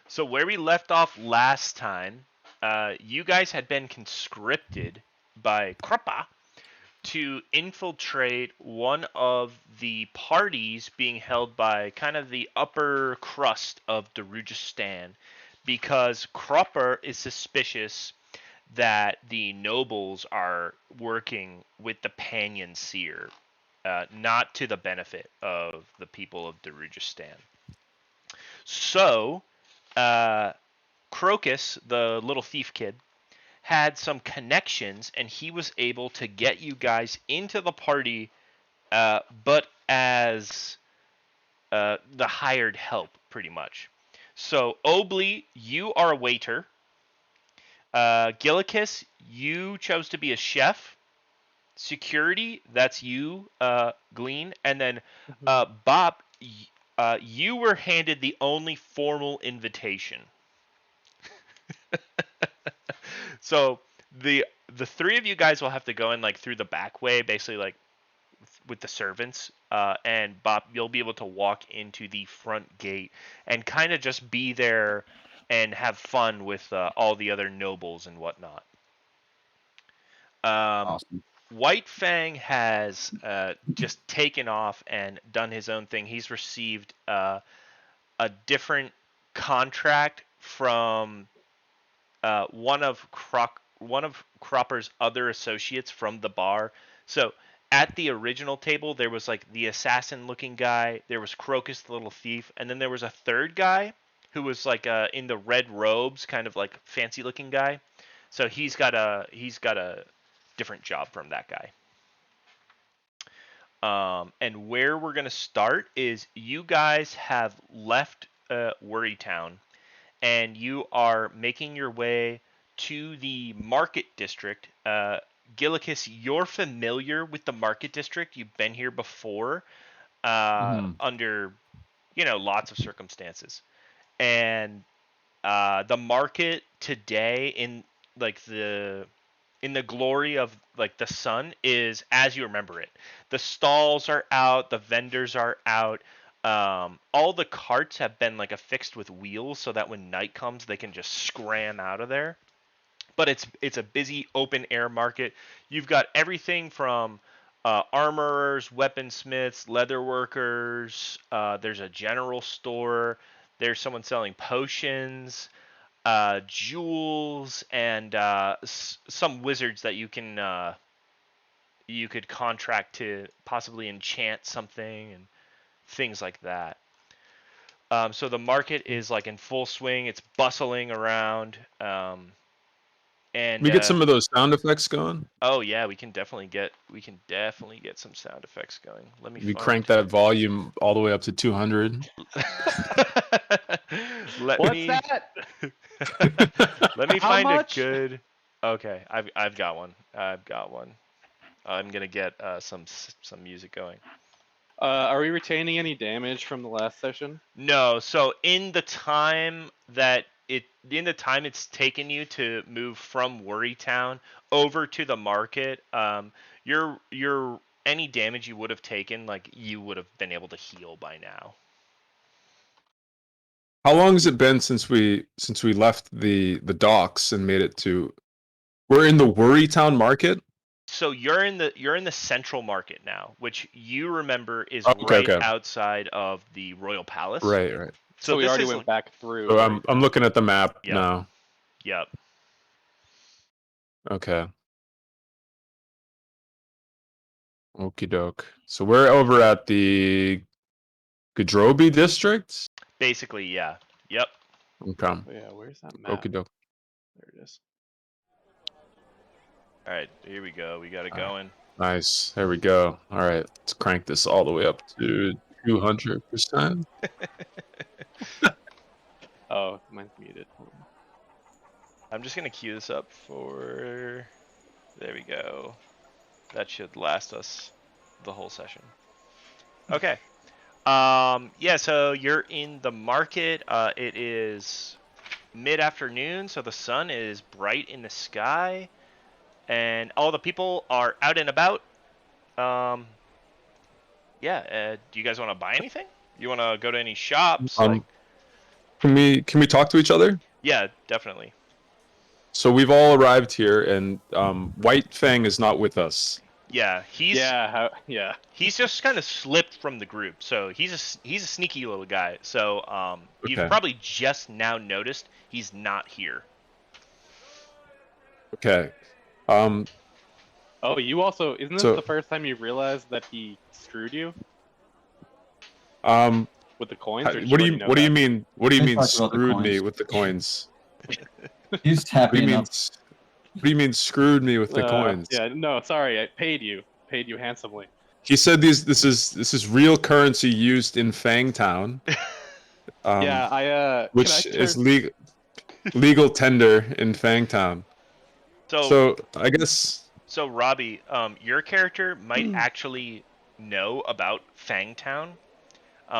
So where we left off last time, you guys had been conscripted by Kruppa to infiltrate one of the parties being held by kind of the upper crust of Darujhastan, because Kruppa is suspicious that the nobles are working with the Panyan Seer, not to the benefit of the people of Darujhastan. So, uh, Crocus, the little thief kid, had some connections, and he was able to get you guys into the party, but as the hired help, pretty much. So, Obli, you are a waiter. Gilicus, you chose to be a chef. Security, that's you, Glean. And then, Bob, you were handed the only formal invitation. So the three of you guys will have to go in like through the back way, basically like with the servants. And Bob, you'll be able to walk into the front gate and kind of just be there and have fun with all the other nobles and whatnot. Awesome. White Fang has just taken off and done his own thing. He's received a different contract from one of Cropper's other associates from the bar. So at the original table, there was like the assassin-looking guy. There was Crocus, the little thief, and then there was a third guy who was like in the red robes, kind of like fancy-looking guy. So he's got a different job from that guy. And where we're gonna start is you guys have left Worrytown, and you are making your way to the market district. Gilicus, you're familiar with the market district. You've been here before, under lots of circumstances, and the market today like in the glory of like the sun is as you remember it. The stalls are out, the vendors are out. All the carts have been like affixed with wheels so that when night comes they can just scram out of there. But it's a busy open air market. You've got everything from armorers, weaponsmiths, leather workers. There's a general store. There's someone selling potions, jewels, and some wizards that you could contract to possibly enchant something and things like that. So the market is like in full swing. It's bustling around. And we get some of those sound effects going. oh yeah, we can definitely get some sound effects going. Let me We find. crank that volume all the way up to 200. What's that? Let me How find much? a good. Okay, I've got one. I'm gonna get some music going. Are we retaining any damage from the last session? No, so in the time it's taken you to move from Worrytown over to the market, your any damage you would have taken, like you would have been able to heal by now. How long has it been since we left the docks and made it to? We're in the Worrytown market. So you're in the central market now, which you remember is Okay. outside of the Royal Palace. Right. So we this already is, went back through. So I'm looking at the map now. Yep. Okay. Okie doke. So we're over at the Gadrobi district. Basically, yeah. Yep. Okay. Yeah, where's that map? Okie doke. There it is. All right, here we go. We got it going. Nice. There we go. All right, let's crank this all the way up to 200%. Oh, mine's muted. I'm just gonna queue this up for. There we go. That should last us the whole session. Okay. Yeah. So you're in the market. It is mid-afternoon, so the sun is bright in the sky, and all the people are out and about. Yeah. Do you guys want to buy anything? You want to go to any shops? Can we talk to each other? Yeah, definitely. So we've all arrived here, and White Fang is not with us. Yeah, Yeah. he's just kind of slipped from the group. So he's a sneaky little guy. So you've Okay. probably just now noticed he's not here. Okay. Oh, you also isn't this So the first time you've realized that he screwed you um, with the coins, or did what you do already you know what do you that? mean? What do you I mean talked about the screwed me coins. with the coins? He's What do happy you mean? enough. What do you mean screwed me with the coins? Yeah, no, sorry, I paid you handsomely. He said this is real currency used in Fangtown, Yeah, can I which turn? is legal tender in Fangtown. So So I guess so Robbie, your character might actually know about Fangtown.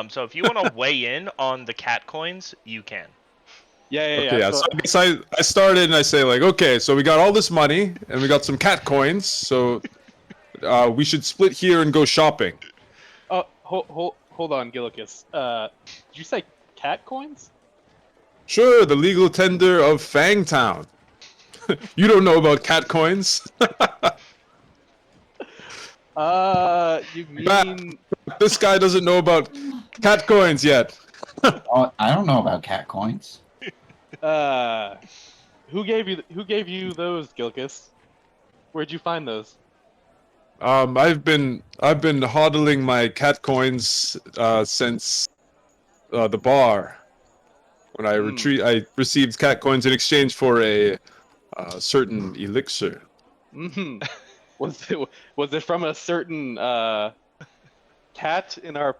So if you want to weigh in on the cat coins, you can. okay. Yeah. So So I guess I started and I say like, okay, so we got all this money and we got some cat coins, so we should split here and go shopping. oh, hold on, Gilicus. Did you say cat coins? Sure, the legal tender of Fangtown. You don't know about cat coins? You Matt. mean This guy doesn't know about cat coins yet. Oh, I don't know about cat coins. who gave you those, Gilicus? Where'd you find those? I've been hodling my cat coins since the bar when I received cat coins in exchange for a certain elixir. Mm-hmm. Was it from a certain cat in our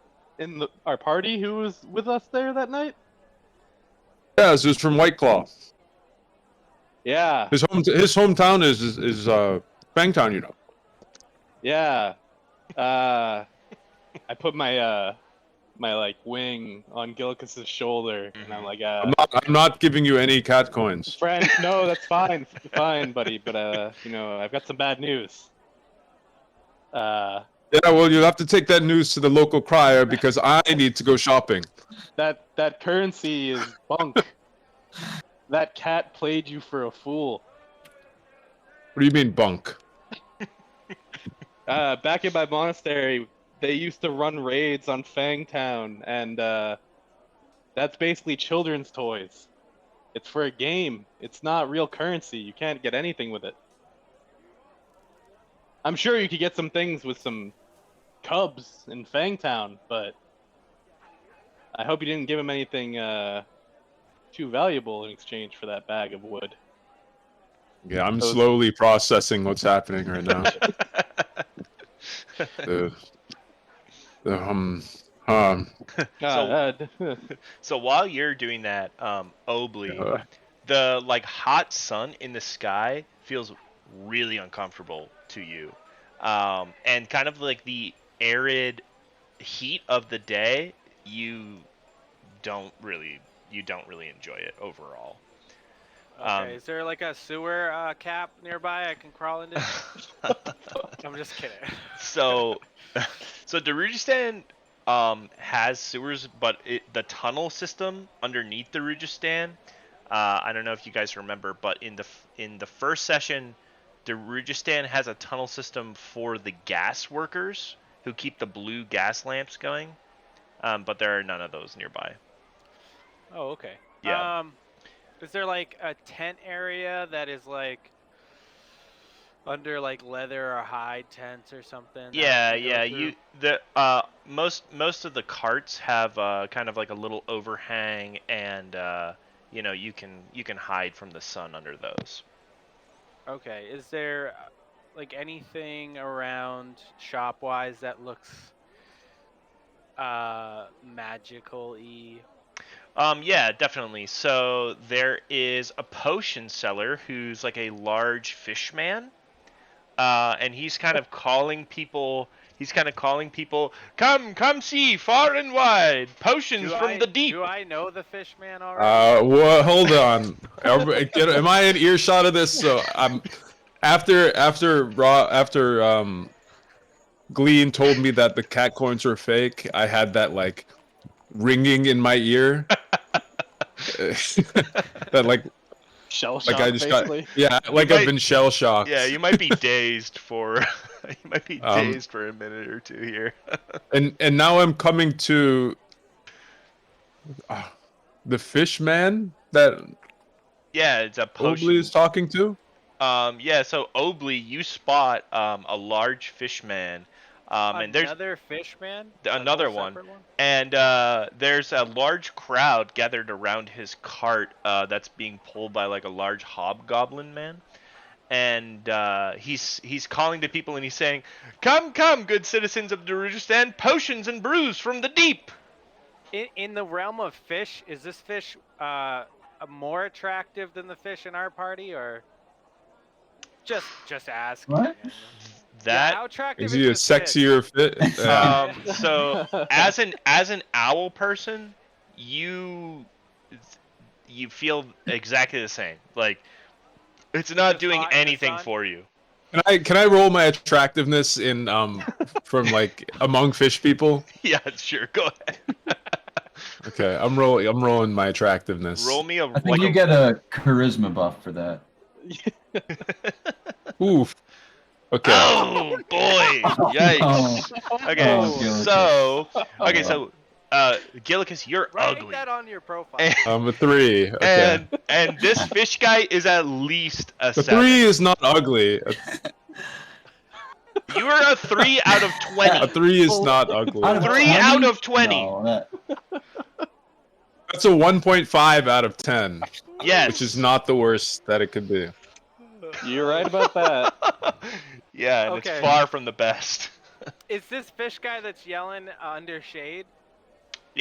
party who was with us there that night? Yeah, this is from White Claw. Yeah, His hometown is Fangtown, you know. yeah. I put my my like wing on Gilicus's shoulder, and I'm like, I'm not giving you any cat coins. friend, no, that's fine, fine, buddy. But I've got some bad news. Yeah, well, you'll have to take that news to the local crier because I need to go shopping. That currency is bunk. That cat played you for a fool. What do you mean, bunk? Back in my monastery, they used to run raids on Fangtown, and that's basically children's toys. It's for a game. It's not real currency. You can't get anything with it. I'm sure you could get some things with some cubs in Fangtown, but I hope you didn't give him anything too valuable in exchange for that bag of wood. Yeah, I'm slowly processing what's happening right now. So while you're doing that, Obly, the like hot sun in the sky feels really uncomfortable to you, and kind of like the arid heat of the day, you don't really enjoy it overall. Okay, is there like a sewer cap nearby I can crawl into? I'm just kidding. So Darujhastan has sewers, but the tunnel system underneath Darujhastan, I don't know if you guys remember, but in the first session, Darujhastan has a tunnel system for the gas workers who keep the blue gas lamps going, but there are none of those nearby. Oh, okay. Yeah. Is there like a tent area that is like under like leather or hide tents or something? Yeah. Most of the carts have kind of like a little overhang, and you can hide from the sun under those. Okay. Is there like anything around shop wise that looks magical-y? Yeah, definitely. So there is a potion seller who's like a large fish man, and he's kind of calling people. He's kind of calling people, come see far and wide potions from the deep. Do I know the fish man already? Well, hold on. Am I in earshot of this? So I'm after Glean told me that the cat coins were fake. I had that like ringing in my ear. that Shell like shock, I just got basically. yeah, like I've might- been shell shocked. Yeah, you might be dazed for you might be Um, dazed for a minute or two here. and now I'm coming to the fish man that Yeah, it's a potion. Obley is talking to. Yeah, so Obley, you spot a large fish man. And there's Another fish man? another A whole one. separate one? And there's a large crowd gathered around his cart that's being pulled by like a large hobgoblin man. And he's calling to people and he's saying, "Come, come, good citizens of Darujhastan, potions and brews from the deep." In the realm of fish, is this fish more attractive than the fish in our party, or just ask? What? Yeah, That how attractive Is is he a this fish? sexier fit? so as an owl person, you feel exactly the same. Like it's not Just doing hot in the anything sun? for you. Can I roll my attractiveness in from like among fish people? Yeah, sure. Go ahead. Okay, I'm rolling my attractiveness. Roll me a I think like you a get a charisma buff for that. Oof. Okay. Oh boy! Yikes! Okay, Oh, Gilicus. so so Gilicus, you're Write ugly. that on your profile. And, I'm a 3. Okay. and this fish guy is at least a The 7. 3 is not ugly. You are a 3 out of 20. A 3 is not ugly. Out of 3 20? out of 20. No, that, That's a 1.5 out of 10, Yes. which is not the worst that it could be. You're right about that. Yeah, and Okay. it's far from the best. Is this fish guy that's yelling under shade?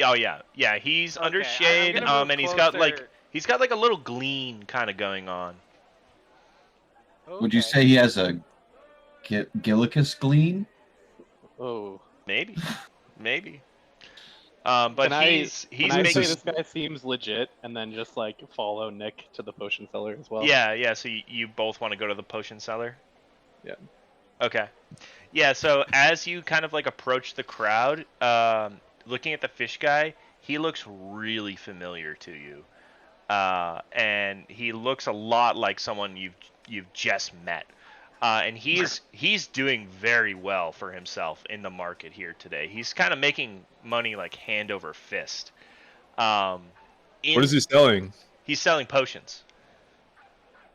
Oh yeah. He's under Okay, I'm shade, gonna move and he's got closer. like a little gleam kind of going on. would you Okay. say he has a Gilicus gleam? Oh. Maybe. But Can I he's Can I say making. this guy seems legit, and then just like follow Nick to the potion cellar as well? Yeah. So you both want to go to the potion cellar? Yeah. Okay. Yeah. So as you kind of like approach the crowd, looking at the fish guy, he looks really familiar to you, and he looks a lot like someone you've just met. And he's doing very well for himself in the market here today. He's kind of making money like hand over fist. What is he selling? He's selling potions.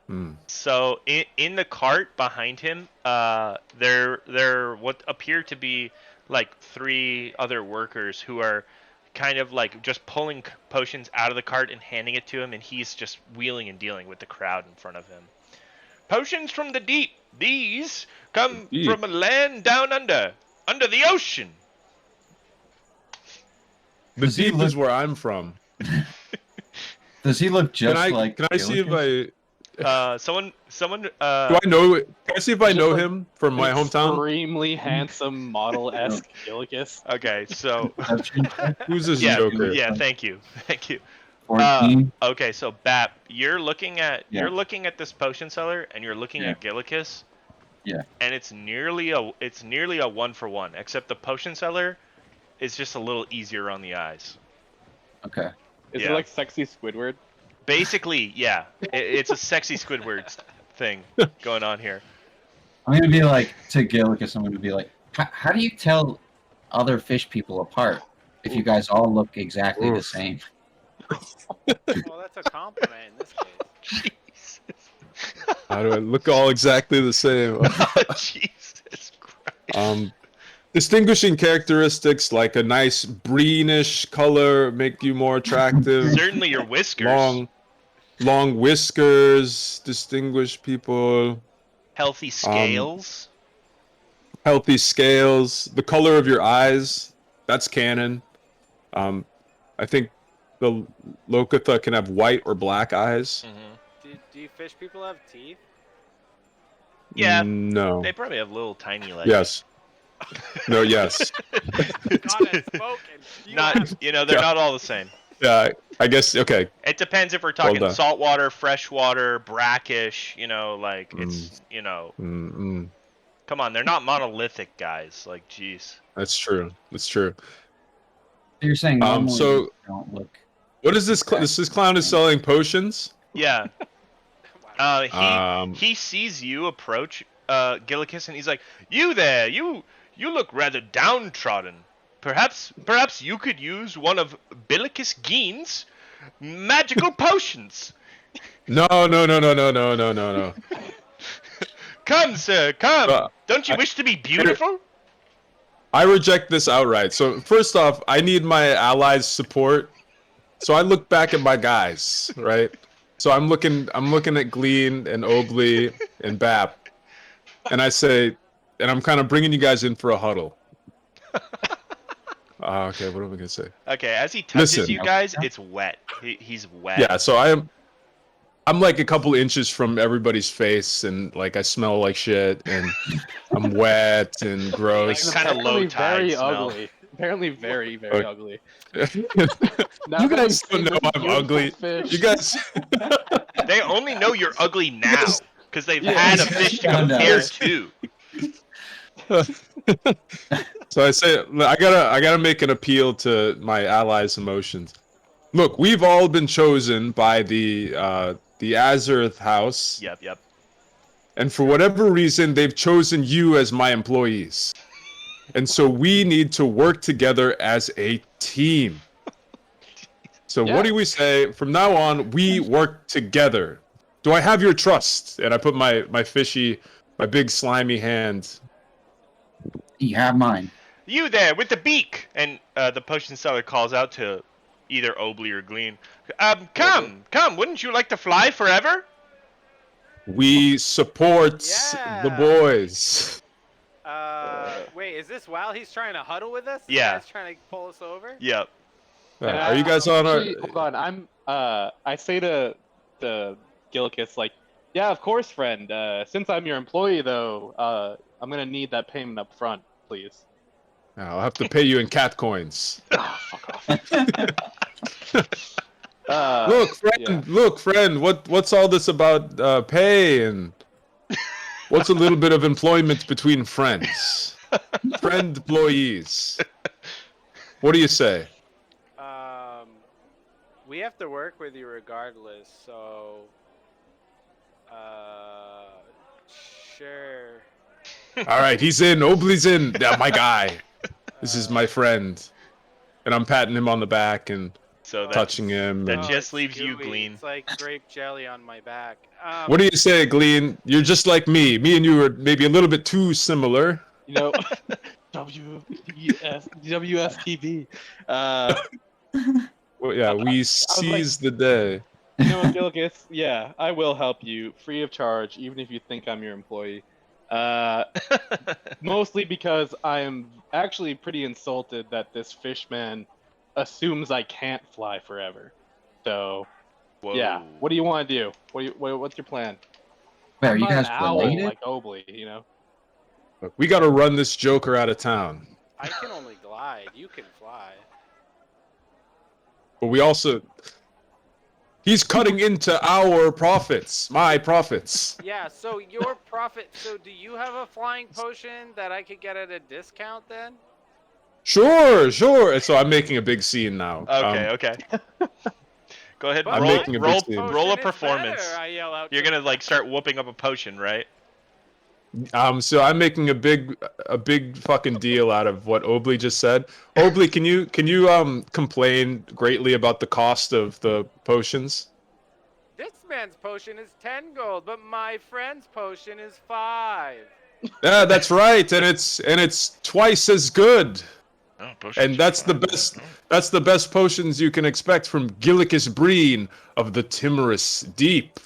Hmm. So in the cart behind him, there what appear to be like 3 other workers who are kind of like just pulling potions out of the cart and handing it to him, and he's just wheeling and dealing with the crowd in front of him. Potions from the deep. These come Deep. from a land down under the ocean. The Does he deep is look- where I'm from. Does he look just like Can I see if Gilicus? Someone. do I know? Can I see if I Just know like him from my hometown? Extremely handsome model-esque Gilicus. Okay, so Perception check? Who's this yeah, Joker? yeah. Thank you. 14? Okay, so Bap, you're looking at Yeah. this potion seller, and you're looking at Gilicus. Yeah. And it's nearly a 1-for-1, except the potion seller is just a little easier on the eyes. Okay. Is Yeah. it like sexy Squidward? Basically, yeah, it's a sexy Squidward thing going on here. I'm gonna be like, to Gilicus, I'm gonna be like, how do you tell other fish people apart if you guys all look exactly the Oof. same? Well, that's a compliment in this case. Jesus. How do I look all exactly the same? Jesus Christ. Distinguishing characteristics like a nice greenish color make you more attractive. Certainly your whiskers. Long whiskers distinguish people. Healthy scales. Healthy scales. The color of your eyes, that's canon. I think the Lokitha can have white or black eyes. Do you fish people have teeth? Yeah. No. They probably have little tiny legs. Yes. No, yes. God has spoken. You Not, have- they're not all the same. Yeah, I guess, okay. It depends if we're talking done. saltwater, freshwater, brackish, it's, Mm-mm. come on, they're not monolithic guys. Like, jeez. That's true. That's true. You're saying normally so- they don't look What is this? This clown is selling potions. Yeah. Wow. He sees you approach Gilicus, and he's like, "You there? You look rather downtrodden. Perhaps you could use one of Gilicus Gein's magical potions. No. Come, sir, come. Uh, Don't you I- wish to be beautiful?" I reject this outright. So first off, I need my allies' support. So I look back at my guys, right? So I'm looking at Glean and Obley and Bap, and I say, and I'm kind of bringing you guys in for a huddle. Okay, what am I gonna say? Okay, as he touches Listen. you guys, it's wet. He's wet. Yeah, so I'm like a couple inches from everybody's face, and like I smell like shit, and I'm wet and gross. Like, kinda low Apparently tide very smell. ugly. Apparently very Okay. ugly. You Now that guys we've don't know seen this I'm beautiful ugly. fish- You guys. They only know you're ugly now because they've Yeah, had a yeah. fish to Oh, no. compare to. So I say I gotta make an appeal to my allies' emotions. Look, we've all been chosen by the Azurth House, Yep. and for whatever reason, they've chosen you as my employees. And so we need to work together as a team. So Yeah. what do we say? From now on, we work together. Do I have your trust? And I put my big slimy hand. You have mine. You there with the beak! And the potion seller calls out to either Obley or Glean. Come, wouldn't you like to fly forever? We support the Yeah. boys. Wait, is this while he's trying to huddle with us? Yeah. You guys trying to pull us over? Yep. Are you guys on Actually, our? hold on. I say to Gilicus, like, yeah, of course, friend. Since I'm your employee, though, I'm gonna need that payment up front, please. I'll have to pay you in cat coins. Fuck off. Look, friend. What's all this about pay and what's a little bit of employment between friends, friend employees? What do you say? We have to work with you regardless, so sure. All right, he's in. Obley's in. Yeah, my guy. This is my friend, and I'm patting him on the back and So that, touching him. that and- just it's leaves you, gooey. Glean. It's like grape jelly on my back. What do you say, Glean? You're just like me. Me and you are maybe a little bit too similar. You know, WSTV. Well, yeah, we seize the day. You know what, Gilicus? Yeah, I will help you free of charge, even if you think I'm your employee. Mostly because I am actually pretty insulted that this fishman assumes I can't fly forever. So, Whoa. yeah. What do you want to do? What's your plan? Wait, are I'm you not guys an owl related? like Obley, you know? Look, we got to run this joker out of town. I can only glide. You can fly. But we also... He's cutting into our profits. My profits. Yeah, so your profit. So do you have a flying potion that I could get at a discount then? Sure. And so I'm making a big scene now. Okay. Go ahead. I'm roll making a big roll, scene. roll a Potion is performance. better, I yell out You're to gonna him. like start whooping up a potion, right? So I'm making a big fucking deal out of what Obley just said. Obley, can you complain greatly about the cost of the potions? This man's potion is 10 gold, but my friend's potion is 5. Yeah, that's right, and it's twice as good. Oh, potions And are that's the fine. best. That's the best potions you can expect from Gilicus Breen of the Timorous Deep.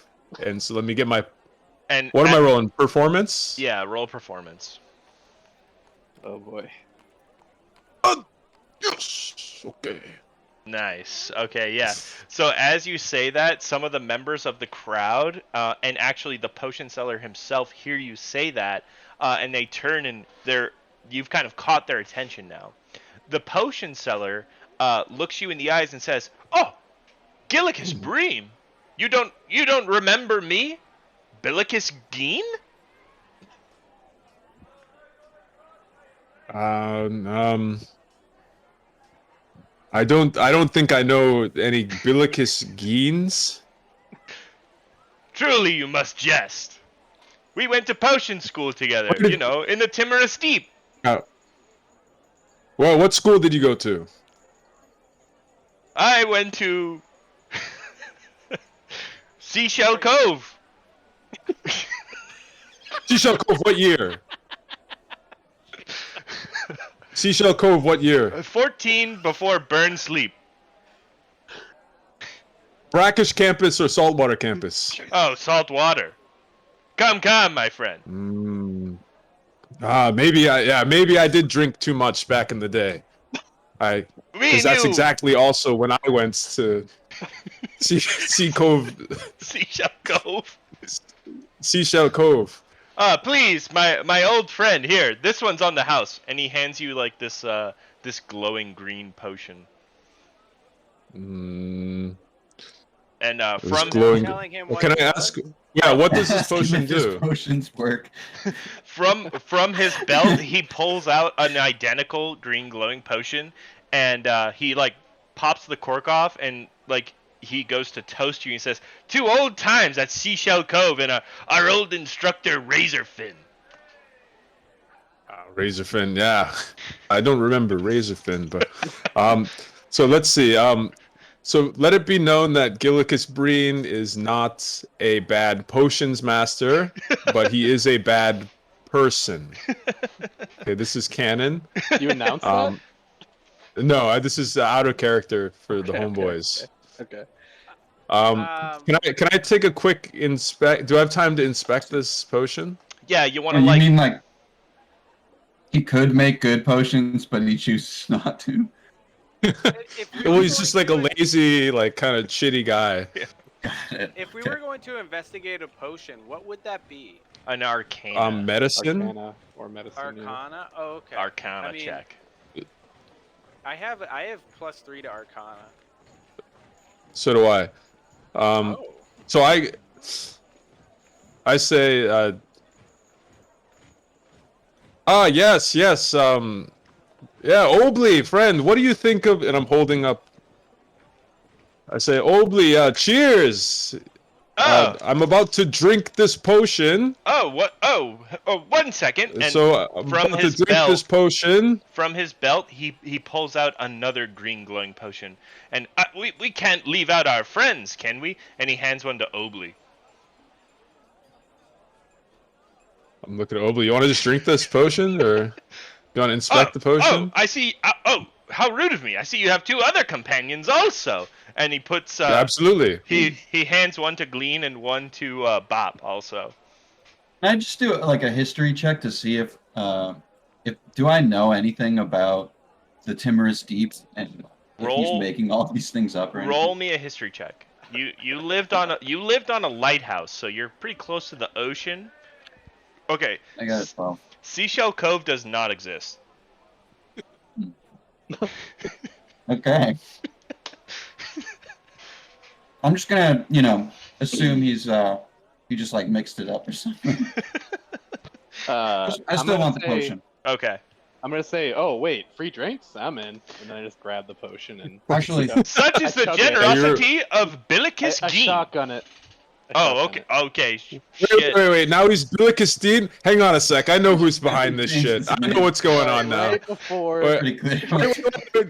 And so let me get my. And What am I rolling? Performance? Yeah, roll performance. Oh boy. Yes. Okay. Nice. Okay, yeah. So as you say that, some of the members of the crowd, and actually the potion seller himself, hear you say that, and they turn and you've kind of caught their attention now. The potion seller looks you in the eyes and says, "Oh, Gilicus Bream, you don't remember me, Gilicus Geen?" I don't think I know any Gilicus Geens. Truly, you must jest. We went to potion school together, What did- you know, in the timorous deep. Well, what school did you go to? I went to Seashell Cove. Seashell Cove, what year? Seashell Cove, what year? 14 before burn sleep. Brackish campus or saltwater campus? Oh, salt water. Come, my friend. Maybe I did drink too much back in the day. Me Because and that's you. exactly also when I went to Sea Cove, Seashell Cove. Seashell Cove. Please, my old friend here. This one's on the house, and he hands you like this this glowing green potion. And from glowing. telling him Well, what can it I does? ask? Yeah, what does this Ask him potion if his do? potions work. from his belt, he pulls out an identical green glowing potion, and he like pops the cork off, and like he goes to toast you and says, "To old times at Seashell Cove and our old instructor Razorfin." Razorfin, yeah. I don't remember Razorfin, but so let's see. So let it be known that Gilicus Breen is not a bad potions master, but he is a bad person. Okay, this is canon. You announced that? No, this is out of character for the Okay, homeboys. Okay. Can I take a quick inspect? Do I have time to inspect this potion? Yeah, you want Oh, to you like. mean like he could make good potions, but he chooses not to? If we Well, were he's just going like a to- lazy, like kind of shitty guy. If we were going to investigate a potion, what would that be? An arcana. Medicine. Arcana or medicine. yeah. Arcana? Oh, okay. Arcana I mean, check. I have +3 to Arcana. So do I. Oh. So I say, yes. Yeah, Obley, friend, what do you think of? And I'm holding up. I say, Obley, cheers. I'm about to drink this potion. What? Oh, 1 second. And So I'm from about to his drink belt- this potion. from his belt, he pulls out another green glowing potion. And we can't leave out our friends, can we? And he hands one to Obley. I'm looking at Obley. You want to just drink this potion, or you want to inspect the potion? I see. How rude of me! I see you have 2 other companions also. And he puts. Yeah, absolutely. He hands one to Glean and one to Bop also. Can I just do like a history check to see if do I know anything about the Timorous Deeps and if he's Roll- making all these things up or Roll anything? me a history check. You lived on a lighthouse, so you're pretty close to the ocean. Okay. I got it. Well, Seashell Cove does not exist. okay. I'm just gonna, assume he just like mixed it up or something. I I'm still gonna want the say- potion. Okay. I'm gonna say, oh wait, free drinks? I'm in. And then I just grab the potion and Actually, Such is I the chug it. generosity of Gilicus I Geen. shotgun it. Oh, okay. Okay. Wait, Shit. wait. Now he's Gilicus Dean. Hang on a sec. I know who's behind this shit. I know what's going on now. Right before Wait. pretty clear. Wait.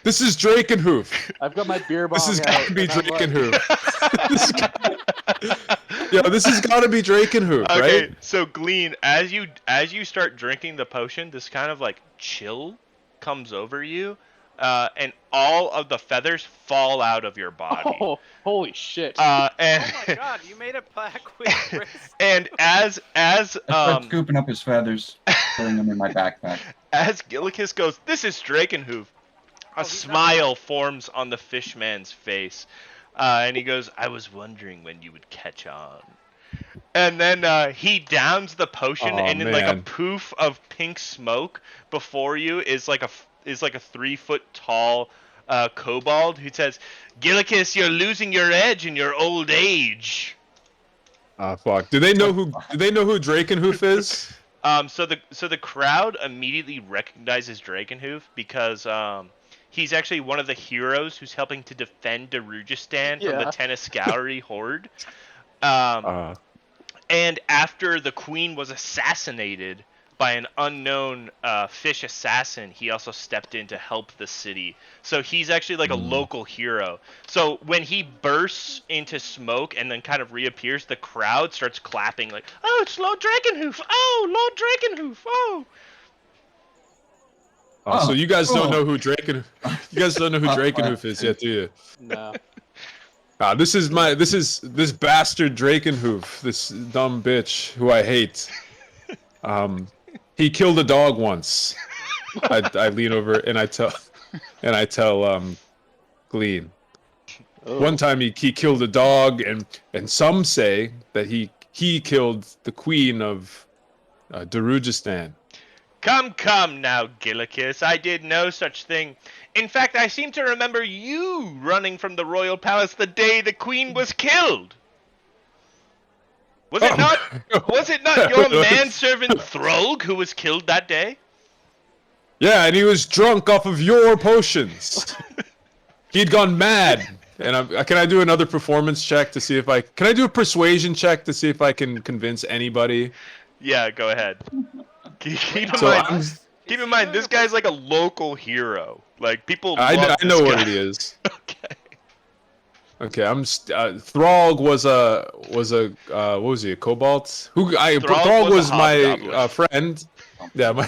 This is Drakenhoof. I've got my beer bong This has out, got to be and I'm like, Drakenhoof. This has got to be Drakenhoof, Okay, right? so Glean, as you start drinking the potion, this kind of like chill comes over you, and all of the feathers fall out of your body. Oh, holy shit. And Oh my god, you made it back with Chris. and as I start scooping up his feathers, putting them in my backpack. as Gilicus goes, "This is Drakenhoof," a he's smile forms on the fishman's face, and he goes, "I was wondering when you would catch on." And then he downs the potion, Oh, and in like a man. poof of pink smoke before you is like a 3-foot tall kobold who says, "Gilicus, you're losing your edge in your old age." Ah, fuck. Do they know who Drakenhoof is? So the crowd immediately recognizes Drakenhoof because He's actually one of the heroes who's helping to defend Darujhastan from the Yeah. Tenescalri horde. Um, Uh, and after the queen was assassinated by an unknown fish assassin, he also stepped in to help the city. So he's actually like a local hero. So when he bursts into smoke and then kind of reappears, the crowd starts clapping like, "Oh, it's Lord Drakenhoof! Oh, Lord Drakenhoof! Oh!" so you guys don't know who Draken. You guys don't know who Oh, Drakenhoof is yet, do you? No. This is this bastard Drakenhoof, this dumb bitch who I hate. He killed a dog once. I lean over and I tell Glean. Oh. One time he killed a dog, and some say that he killed the queen of Darujhastan. Come now, Gilicus. I did no such thing. In fact, I seem to remember you running from the royal palace the day the queen was killed. Was it not? Was it not your manservant Throlg who was killed that day? Yeah, and he was drunk off of your potions. He'd gone mad. And can I do another performance check to see if can I do a persuasion check to see if I can convince anybody? Yeah, go ahead. Keep in So mind, keep in mind, this guy's like a local hero. Like people love I know this what guy. it is. Okay. Okay, Throg was a what was he, a cobalt? Throg was my hobgoblin. friend. Yeah,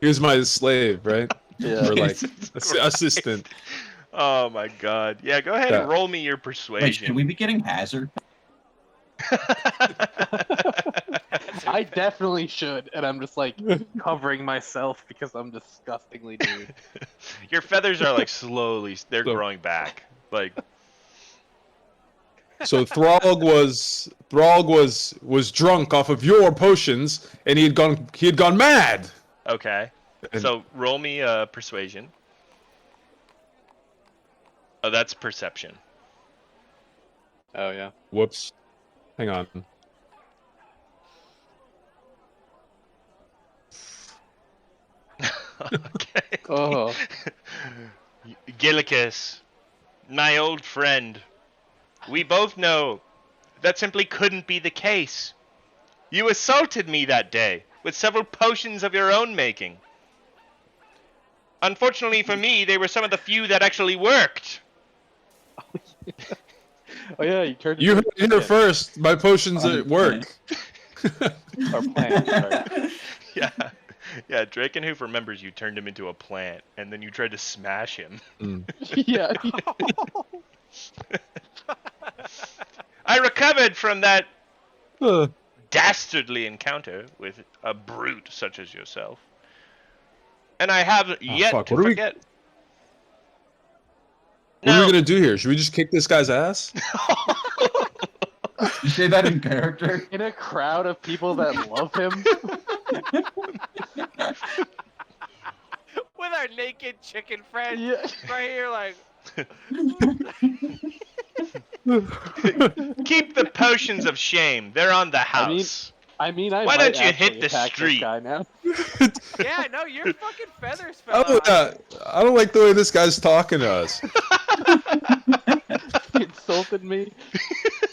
he was my slave, right? Yeah. Or like Jesus assistant. Oh my god. Yeah, go ahead and roll me your Wait, persuasion. should we be getting hazard? I definitely should, and I'm just like covering myself because I'm disgustingly nude. Your feathers are like slowly, they're So- growing back. Like, So Throg was drunk off of your potions, and he had gone mad. okay. And- So roll me persuasion. Oh, that's perception. Oh yeah. Whoops. Hang on. Okay. Oh. Gilicus, my old friend, we both know that simply couldn't be the case. You assaulted me that day with several potions of your own making. Unfortunately for me, they were some of the few that actually worked. Oh yeah, you turned. You heard it here first. My potions work. Our plan. Sorry. Yeah. Yeah, Drakenhoof remembers you turned him into a plant, and then you tried to smash him. Yeah. I recovered from that Uh, dastardly encounter with a brute such as yourself. And I have yet fuck, to what are we- forget. What are we gonna do here? Should we just kick this guy's ass? You say that in character? In a crowd of people that love him. With our naked chicken friend Yeah. right here, like, Keep the potions of shame. They're on the house. I mean, Why might don't you actually hit the attack street? This guy now. yeah, no, your fucking feathers fell Oh out. yeah, I don't like the way this guy's talking to us. He insulted me.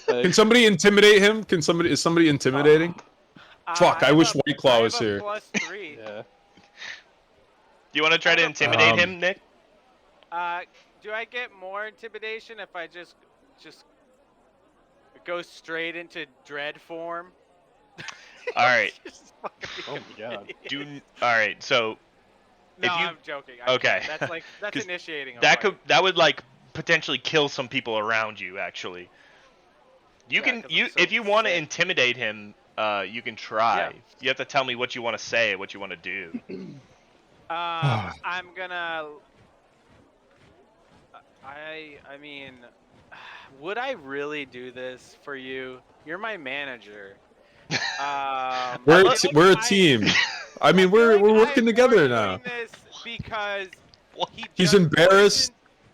Can somebody intimidate him? Is somebody intimidating? Fuck, I have wish a- White Claw I was have a here. +3. Yeah. Do you want to try to intimidate Um, him, Nick? Do I get more intimidation if I just go straight into dread form? All right. Just fucking Oh my god. All right. So No, if you- I'm joking. I'm Okay. joking. That's 'Cause initiating. A that fight. that would like potentially kill some people around you. Actually, you Yeah, can 'cause I'm so if you want to sick. intimidate him, you can try. Yeah. You have to tell me what you want to say, what you want to do. I'm gonna. I mean, would I really do this for you? You're my manager. We're I feel we're a like team. I mean, feel we're like working I'm together more now. doing this because he He's just embarrassed.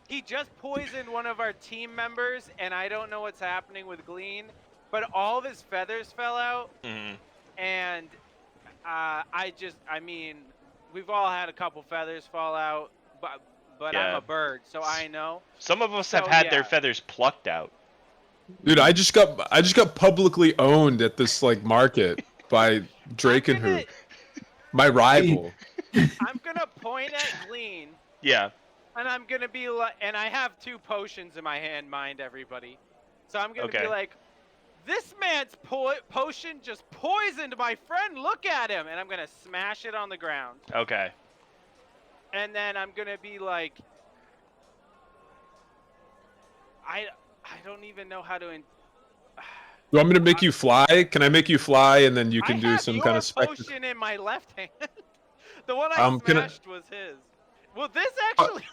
He just poisoned one of our team members, and I don't know what's happening with Glean. But all of his feathers fell out, Mhm. and I mean, we've all had a couple feathers fall out, but but Yeah. I'm a bird, so I know. Some of us have So, had their yeah. feathers plucked out. Dude, I just got publicly owned at this like market by Drake and gonna- who, my rival. I'm gonna point at Glean, Yeah. and I'm gonna be like, and I have 2 potions in my hand, mind everybody. So I'm gonna Okay. be like, this man's potion just poisoned my friend. Look at him, and I'm gonna smash it on the ground. Okay. And then I'm gonna be like, I don't even know how to. You want me to make you fly? Can I make you fly and then you can I do have some your kind of spectacle? potion in my left hand. The one I Can I- smashed was his. Will this actually?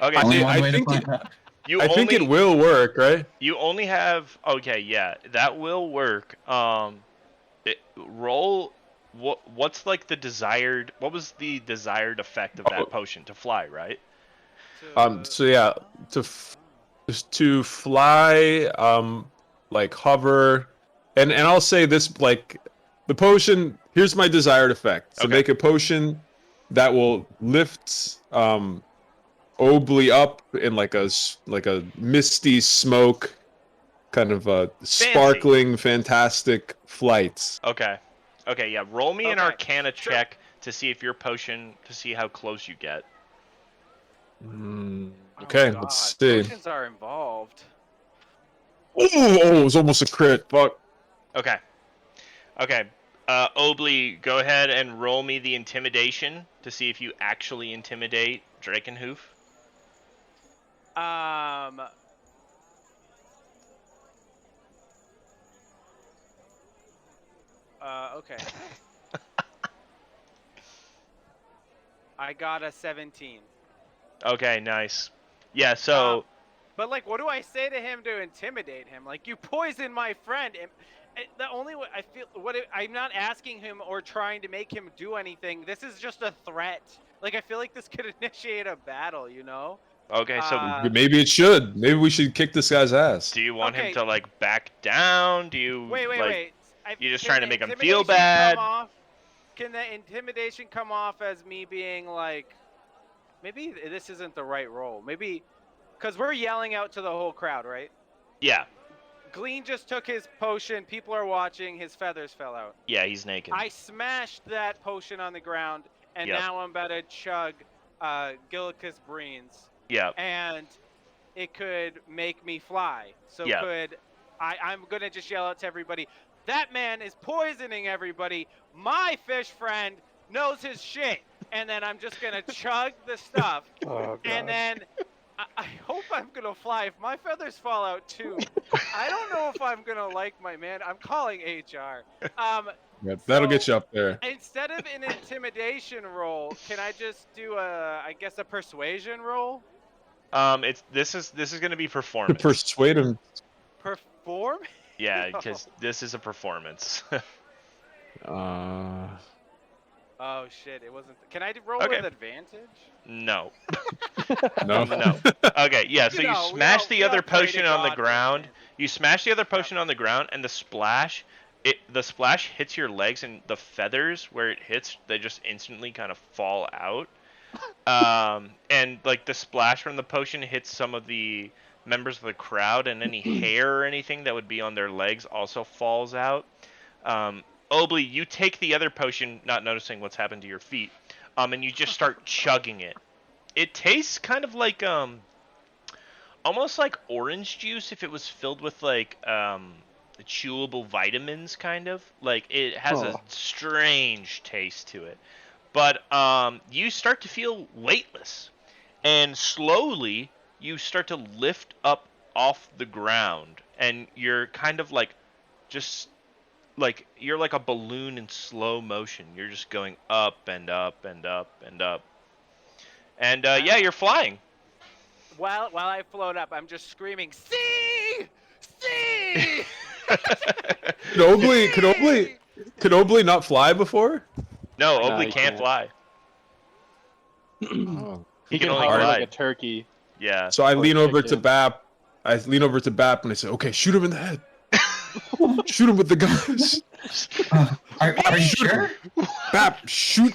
Okay. Only So one way to think find out. you I only think it will work, right? you only have okay. Yeah, that will work. Roll. What's like the desired? What was the desired effect of that Oh. potion to fly? Right. So yeah, to fly, like hover, and I'll say this, like, the potion. Here's my desired effect: to Okay. make a potion that will lift Obly up in like a misty smoke, kind of a sparkling, fantastic flight. Okay. Okay. Yeah. Roll me an Okay, Arcana sure. check to see if your potion to see how close you get. Okay, God, let's see. Potions are involved. Oh, it was almost a crit. Fuck. Okay. Okay. Obly, go ahead and roll me the intimidation to see if you actually intimidate Drakenhoof. Okay. I got a 17. Okay, nice. Yeah, so But like, what do I say to him to intimidate him? Like, you poisoned my friend. The only way I feel I'm not asking him or trying to make him do anything. This is just a threat. Like, I feel like this could initiate a battle. You know? okay, so Maybe it should. Maybe we should kick this guy's ass. do you want him Okay. to like back down? Do you Wait. You're just Can trying to the make him feel intimidation bad? come off- Can the intimidation come off as me being like, maybe this isn't the right role? Maybe, because we're yelling out to the whole crowd, right? Yeah. Glean just took his potion. People are watching. His feathers fell out. Yeah, he's naked. I smashed that potion on the ground, and Yep. now I'm about to chug Gilicus Breens, Yeah. and it could make me fly. So Yep. I'm gonna just yell out to everybody, that man is poisoning everybody. My fish friend knows his shit. And then I'm just gonna chug the stuff, Oh, and then I hope I'm gonna fly. If my feathers fall out too, I don't know if I'm gonna like my man. I'm calling HR. Yeah, that'll get So- you up there. Instead of an intimidation roll, can I just do I guess a persuasion roll? This is gonna be To performance. persuade him. Perform? Yeah, No. because this is a performance. Oh shit! It wasn't. Can I roll Okay. with advantage? No. No. No. Okay, yeah, so you know, we smash all- the we other all pray to potion on the God for ground. advantage. You smash the other potion on the ground, and the splash hits your legs, and the feathers where it hits, they just instantly kind of fall out. And like the splash from the potion hits some of the members of the crowd, and any hair or anything that would be on their legs also falls out. Obly, you take the other potion, not noticing what's happened to your feet, and you just start chugging it. It tastes kind of like almost like orange juice if it was filled with like chewable vitamins, kind of. Like it has a strange taste to it. But you start to feel weightless, and slowly you start to lift up off the ground, and you're kind of like just like you're like a balloon in slow motion. You're just going up and up and up and up. And yeah, you're flying. While I float up, I'm just screaming, "See! See!" Could Obly not fly before? No, No, Obly he can't can't. fly. Oh. He can can only hover like glide. a turkey. Yeah. So I Or lean over to chicken. Bap. And I say, "Okay, shoot him in the head. Shoot him with the guns. Are you sure? Bap, shoot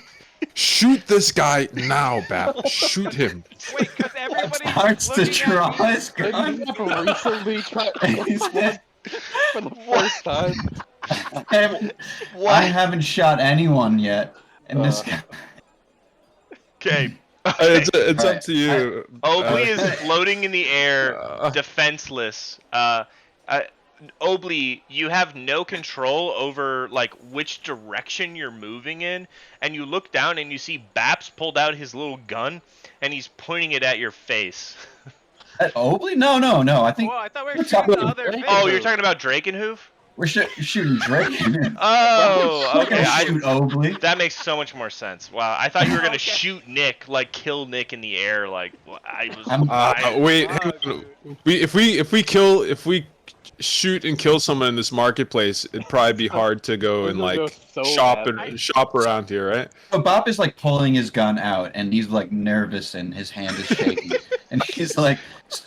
Shoot this guy now, Bap. Shoot him. Wait, because everybody's Starts to looking draw at me. his gun. Didn't you recently try He's for the first time? I haven't shot anyone yet, and this guy. Okay. It's Alright, up to you. Obley is floating in the air, uh, defenseless. Obley, you have no control over like which direction you're moving in, and you look down and you see Baps pulled out his little gun, and he's pointing it at your face. At Obley? No. I think Whoa, I thought we we're were shooting the talking- other face. Oh, you're talking about Drakenhoof? we're shooting Drake. Oh, We're okay. gonna shoot Obley. That makes so much more sense. Wow, I thought you were gonna Okay. shoot Nick, like kill Nick in the air. Like I was. I'm- wait, hang Fuck, on. dude. If we shoot and kill someone in this marketplace, it'd probably be hard to go and It'll go like so shop bad. and shop around here, right? So Bob is like pulling his gun out, and he's like nervous, and his hand is shaking, and he's like,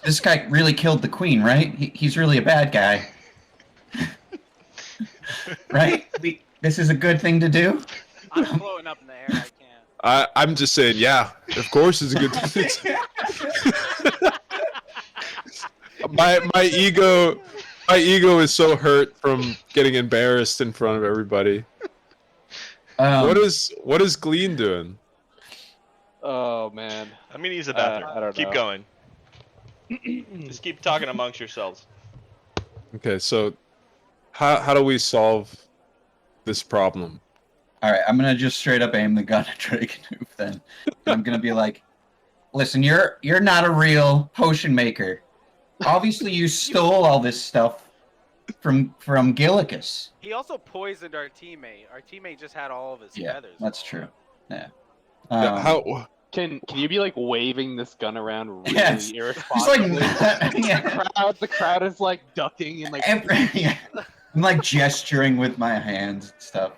"This guy really killed the queen, right? He's really a bad guy, right? This is a good thing to do." I'm floating up in the air. I can't. I'm just saying, yeah, of course it's a good thing. my ego is so hurt from getting embarrassed in front of everybody. What is Glean doing? Oh man. I'm gonna use the bathroom. I don't Keep know. going. Just keep talking amongst yourselves. Okay, so how do we solve this problem? All right, I'm gonna just straight up aim the gun at Drakenhoof then. And I'm gonna be like, "Listen, you're not a real potion maker. Obviously, you stole all this stuff from Gilicus." He also poisoned our teammate. Our teammate just had all of his Yeah, feathers. that's all true. Yeah. How? Can you be like waving this gun around really Yes. Just like, irresponsibly? yeah, The crowd is like ducking and like yeah. I'm like gesturing with my hands and stuff.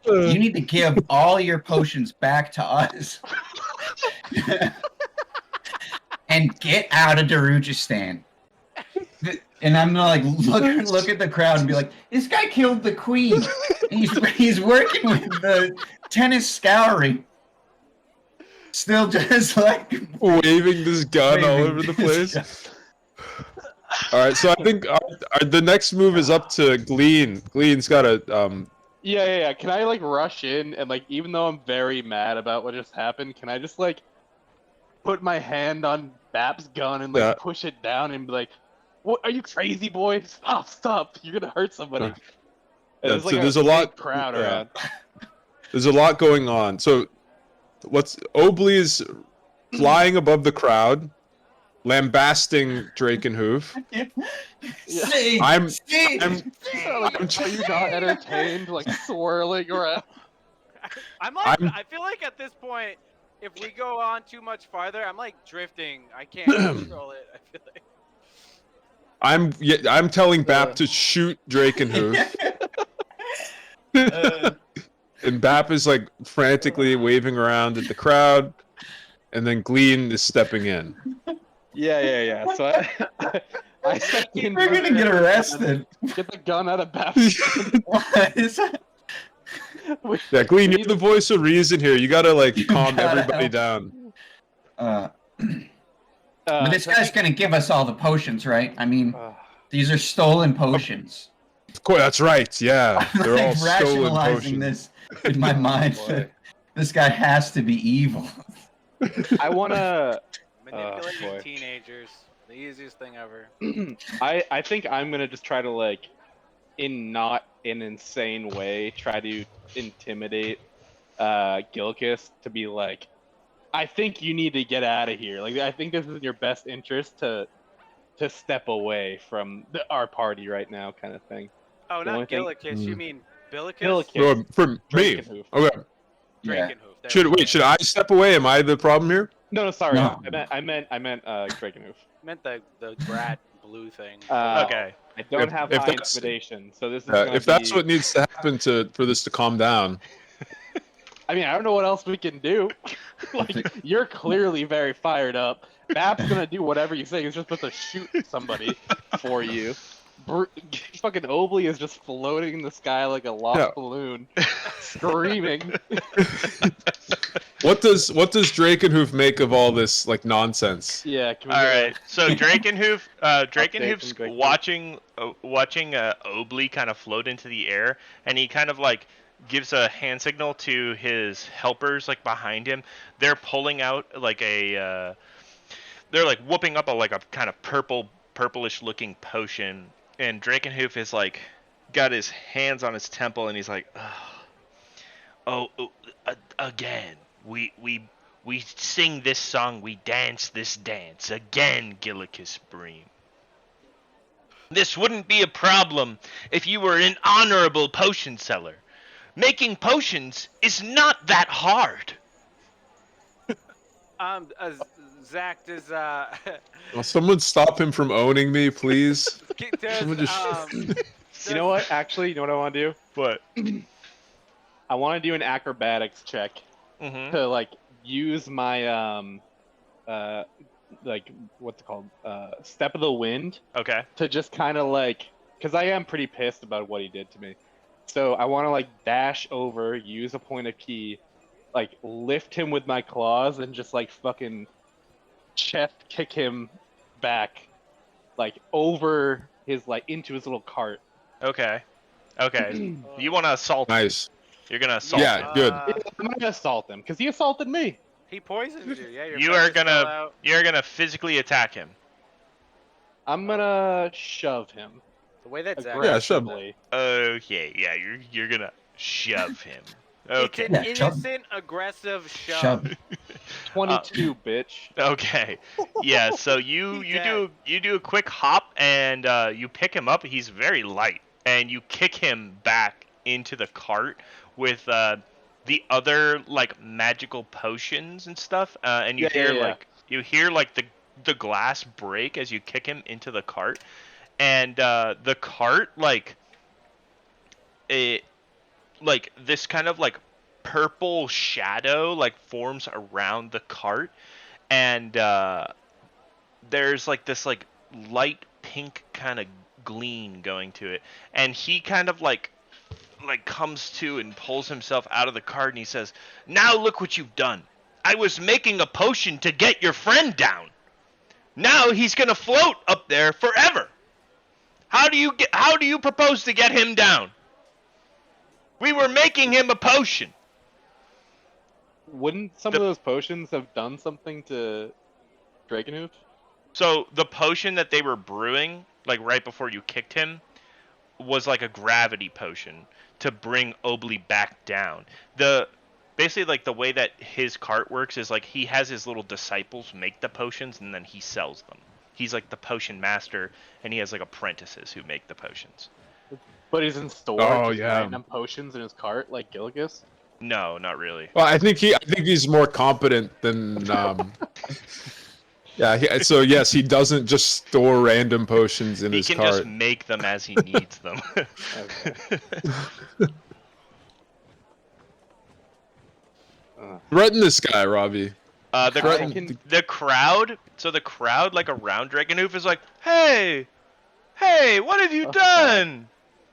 You need to give all your potions back to us. And get out of Darujhastan. And I'm gonna like look at the crowd and be like, "This guy killed the queen. He's working with the tennis scouring." Still just like waving this gun all waving over the this place. All right, so I think the next move is up to Glean. Glean's got a yeah. Can I like rush in and like even though I'm very mad about what just happened, can I just like put my hand on Bap's gun and like Yeah. push it down and be like, "What are you crazy, boy? Stop! You're gonna hurt somebody." Yeah. And Yeah, there's so there's a big lot- crowd yeah. around. There's a lot going on. So, Obley's flying above the crowd, lambasting Drakenhoof. See, I'm- see. Are you not entertained? Like swirling around. I'm like, I'm- I feel like at this point, if we go on too much farther, I'm like drifting. I can't control it. I feel like. I'm telling Bap to shoot Drakenhoof, and Bap is like frantically waving around at the crowd, and then Glean is stepping in. Yeah. So I stepped in. We're gonna get arrested. Get the gun out of Bap's. What is that? Yeah, Glean, you're the voice of reason here. You gotta like calm gotta everybody help. down. But this guy's gonna give us all the potions, right? I mean, these are stolen potions. Of course, that's right. Yeah, I'm they're all like stolen rationalizing potions. this in my mind. boy. This guy has to be evil. I wanna. Manipulating boy. teenagers, the easiest thing ever. I think I'm gonna just try to like, in not an insane way, try to intimidate Gilicus to be like, I think you need to get out of here. Like I think this is in your best interest to step away from our party right now, kind of thing. Oh, The only not thing- Gilicus. You mean Bilicus? Gilicus. No, for me. Drakenhoof. Okay. Yeah. Drakenhoof. Should I step away? Am I the problem here? No, sorry. No. I meant Drakenhoof. Meant the brat blue thing. Okay. I don't If- have if high that's- intimidation, so this is gonna If that's be- what needs to happen for this to calm down. I mean, I don't know what else we can do. Like, you're clearly very fired up. Bab's gonna do whatever you say. He's just supposed to shoot somebody for you. Fucking Obley is just floating in the sky like a lost Yeah. balloon, screaming. What does Drakenhoof make of all this like nonsense? Yeah, can we All get a- right, so Drakenhoof, Drakenhoof's from Drakenhoof. watching Obley kind of float into the air, and he kind of like gives a hand signal to his helpers like behind him. They're pulling out like they're like whooping up a kind of purplish looking potion, and Drakenhoof is like got his hands on his temple, and he's like, again, we sing this song, we dance this dance again, Gilicus Bream. This wouldn't be a problem if you were an honorable potion seller. Making potions is not that hard. Zach, does Will someone stop him from owning me, please? does Someone just- You know what? Actually, you know what I want to do? What? I want to do an acrobatics check Mm-hmm. to like use my like what's it called? Step of the wind Okay. to just kind of like, because I am pretty pissed about what he did to me. So I want to like dash over, use a point of key, like lift him with my claws, and just like fucking chest kick him back, like over his like into his little cart. Okay. Okay. You want to assault him. Nice. You're going to assault Yeah, him. good. I'm gonna assault him because he assaulted me. he poisoned you. Yeah, your You friend are just fell gonna out. you're gonna physically attack him. I'm gonna shove him. The way that Zach. Yeah, shove him. aggressively. Okay, yeah, you're gonna shove him. Okay. It's an Yeah, shove. innocent, aggressive shove. Shove. 22, bitch. Okay. Yeah, so you do a quick hop and you pick him up. He's very light, and you kick him back into the cart with the other like magical potions and stuff. And you Yeah, hear yeah, yeah. like the glass break as you kick him into the cart, and the cart like it like this kind of like purple shadow like forms around the cart, and there's like this like light pink kind of gleam going to it, and he kind of like comes to and pulls himself out of the cart, and he says, "Now look what you've done. I was making a potion to get your friend down. Now he's gonna float up there forever. How do you propose to get him down? We were making him a potion." Wouldn't some of those potions have done something to Drakenhoof? So the potion that they were brewing, like right before you kicked him, was like a gravity potion to bring Obley back down. Basically like the way that his cart works is like he has his little disciples make the potions, and then he sells them. He's like the potion master, and he has like apprentices who make the potions. But he's in store. Oh, just yeah. Random potions in his cart, like Gilicus. No, not really. Well, I think he's more competent than. Yeah. So yes, he doesn't just store random potions in He his can cart. just make them as he needs them. Okay. Threaten this guy, Robbie. The I can- the crowd, so the crowd like around Dragonhoof is like, hey, what have you Oh, done?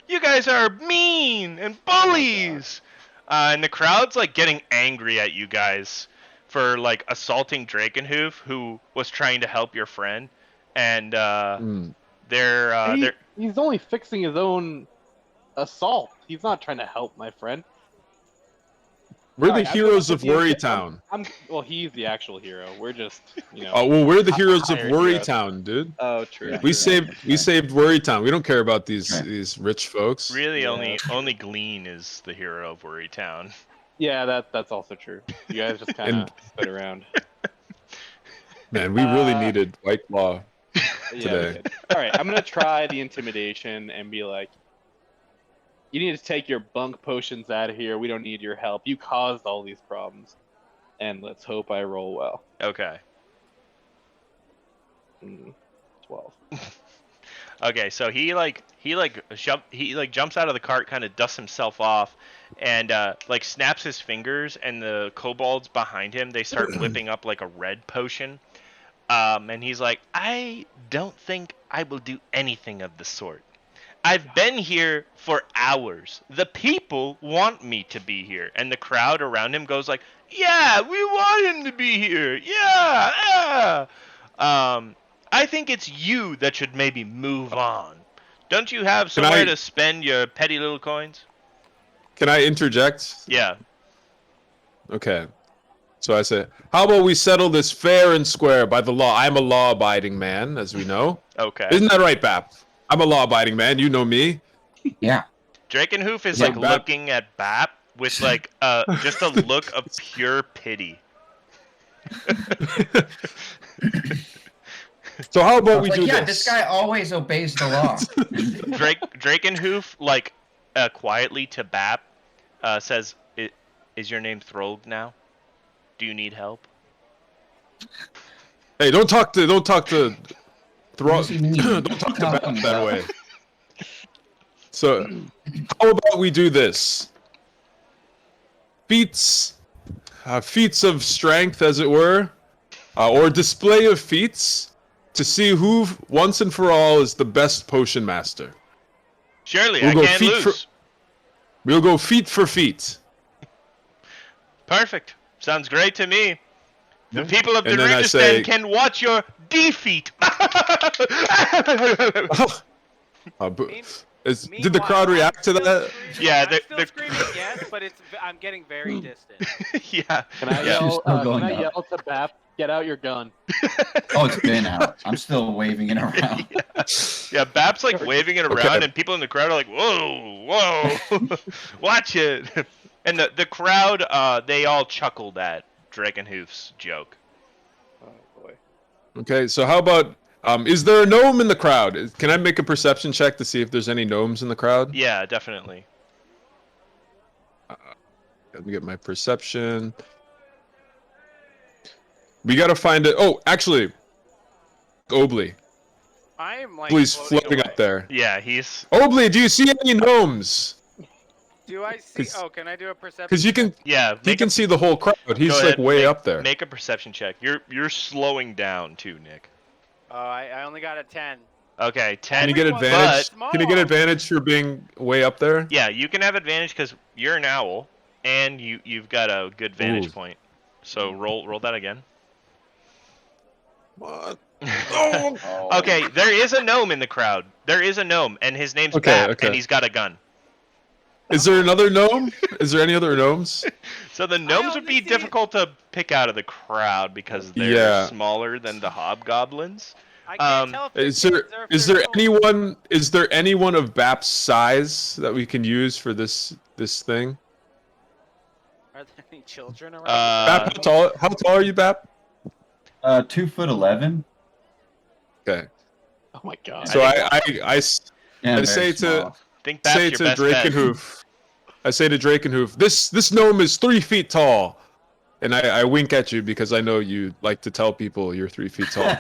You guys are mean and bullies. And the crowd's like getting angry at you guys for like assaulting Dragonhoof, who was trying to help your friend, and they're He's only fixing his own assault. He's not trying to help my friend. We're Alright, the I'm heroes gonna of give you a- Worrytown. Well, he's the actual hero. We're just, you know. Oh well, we're the heroes of hired heroes. Worrytown, dude. Oh, true. Yeah. We true. saved Worrytown. We don't care about these Right. these rich folks. really Yeah. only Glean is the hero of Worrytown. Yeah, that's also true. You guys just kind of stood around. Man, we really Uh, needed White Claw. Yeah, Today. we did. All right, I'm gonna try the intimidation and be like, "You need to take your bunk potions out of here. We don't need your help. You caused all these problems." And let's hope I roll well. Okay. 12. Okay, so he jumps out of the cart, kind of dusts himself off, and like snaps his fingers, and the kobolds behind him, they start whipping up like a red potion. And he's like, "I don't think I will do anything of the sort. I've been here for hours. The people want me to be here. And the crowd around him goes like, yeah, we want him to be here. Yeah, yeah. I think it's you that should maybe move on. Don't you have somewhere to spend your petty little coins? Can I interject? Yeah. Okay. So I say, how about we settle this fair and square by the law? I'm a law-abiding man, as we know. Okay. Isn't that right, Bap? I'm a law-abiding man. You know me. Yeah. Drakenhoof is Yeah, like Bap- looking at Bap with like just a look of pure pity. So how about we Like, do yeah, this? this guy always obeys the law. Drakenhoof like quietly to Bap says, "Is your name Throg now? Do you need help?" Hey, don't talk to What does he mean? don't talk to Bap Talking that about- way. So how about we do this? Feats of strength, as it were, or display of feats to see who, once and for all, is the best potion master. Surely, We'll I go can't feet lose. We'll go feat for feat. Perfect. Sounds great to me. The Yeah. people of And then I Darujhastan say- can watch your defeat. Did the crowd react to that? Yeah, I'm still screaming yes, but I'm getting very distant. Yeah. Can I Yeah. yell? Still Can going I up. yell to Bap? Get out your gun. Oh, it's been out. I'm still waving it around. Yeah, Bap's like waving it around, Okay. and people in the crowd are like, "Whoa, whoa, watch it!" And the crowd, they all chuckled at Drakenhoof's joke. Oh boy. Okay, so how about is there a gnome in the crowd? Can I make a perception check to see if there's any gnomes in the crowd? Yeah, definitely. Let me get my perception. We gotta find it. Oh, actually, Obley, I am like please floating floating away. up there. Yeah, he's Obley, do you see any gnomes? Do I see? 'Cause- Oh, can I do a perception? Because you check? can, yeah. he can see the whole crowd. He's Go like ahead, way up there. Make a perception check. You're slowing down too, Nick. Oh, I only got a 10. Okay, Can 10. you get Everyone- advantage? Small. Can you get advantage for being way up there? Yeah, you can have advantage because you're an owl, and you've got a good vantage Ooh. point. So roll that again. What? Oh. Okay, there is a gnome in the crowd. There is a gnome, and his name's Okay, Bap, okay. and he's got a gun. Is there another gnome? Is there any other gnomes? So the gnomes would only be see- difficult to pick out of the crowd because they're Yeah. smaller than the hobgoblins. I can't tell if they're Is there kids or if is they're there adults. anyone of Bap's size that we can use for this thing? Are there any children around? Bap, how tall are you, Bap? 2'11". Okay. Oh my god. So I I Yeah, I say very to- small. think Bap's say your to best bet. Drakenhoof. I say to Drakenhoof, this gnome is 3 feet tall. And I wink at you because I know you like to tell people you're 3 feet tall.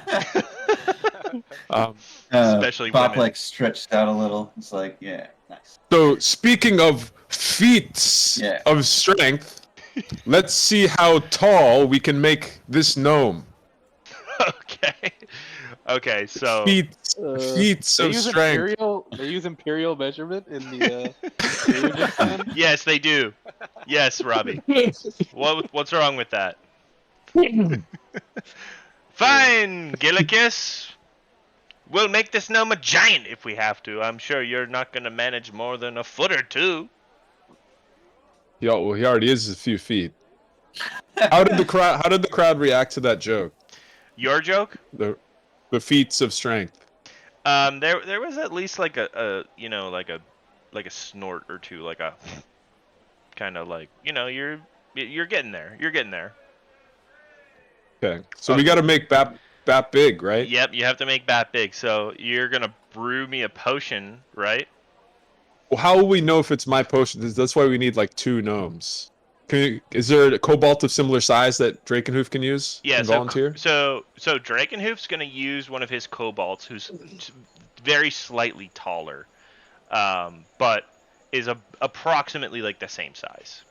Especially Bob women. like stretched out a little. It's like, yeah, nice. So speaking of feats Yeah. of strength, let's see how tall we can make this gnome. Okay. Okay, so Feats They of use strength. imperial measurement in the Darujhastan? yes, they do. Yes, Robbie. What's wrong with that? Fine, Gilicus. We'll make this gnome a giant if we have to. I'm sure you're not gonna manage more than a foot or two. He already is a few feet. How did the crowd react to that joke? Your joke? The feats of strength. There was at least like a snort or two, like a kind of like you're getting there. You're getting there. Okay. So we got to make Bap big, right? Yep, you have to make Bat big. So you're gonna brew me a potion, right? Well, how will we know if it's my potion? That's why we need like 2 gnomes. Is there a cobalt of similar size that Drakenhoof can use? Yeah. and So volunteer? so Drakenhoof's gonna use one of his kobolds, who's very slightly taller, but is approximately like the same size.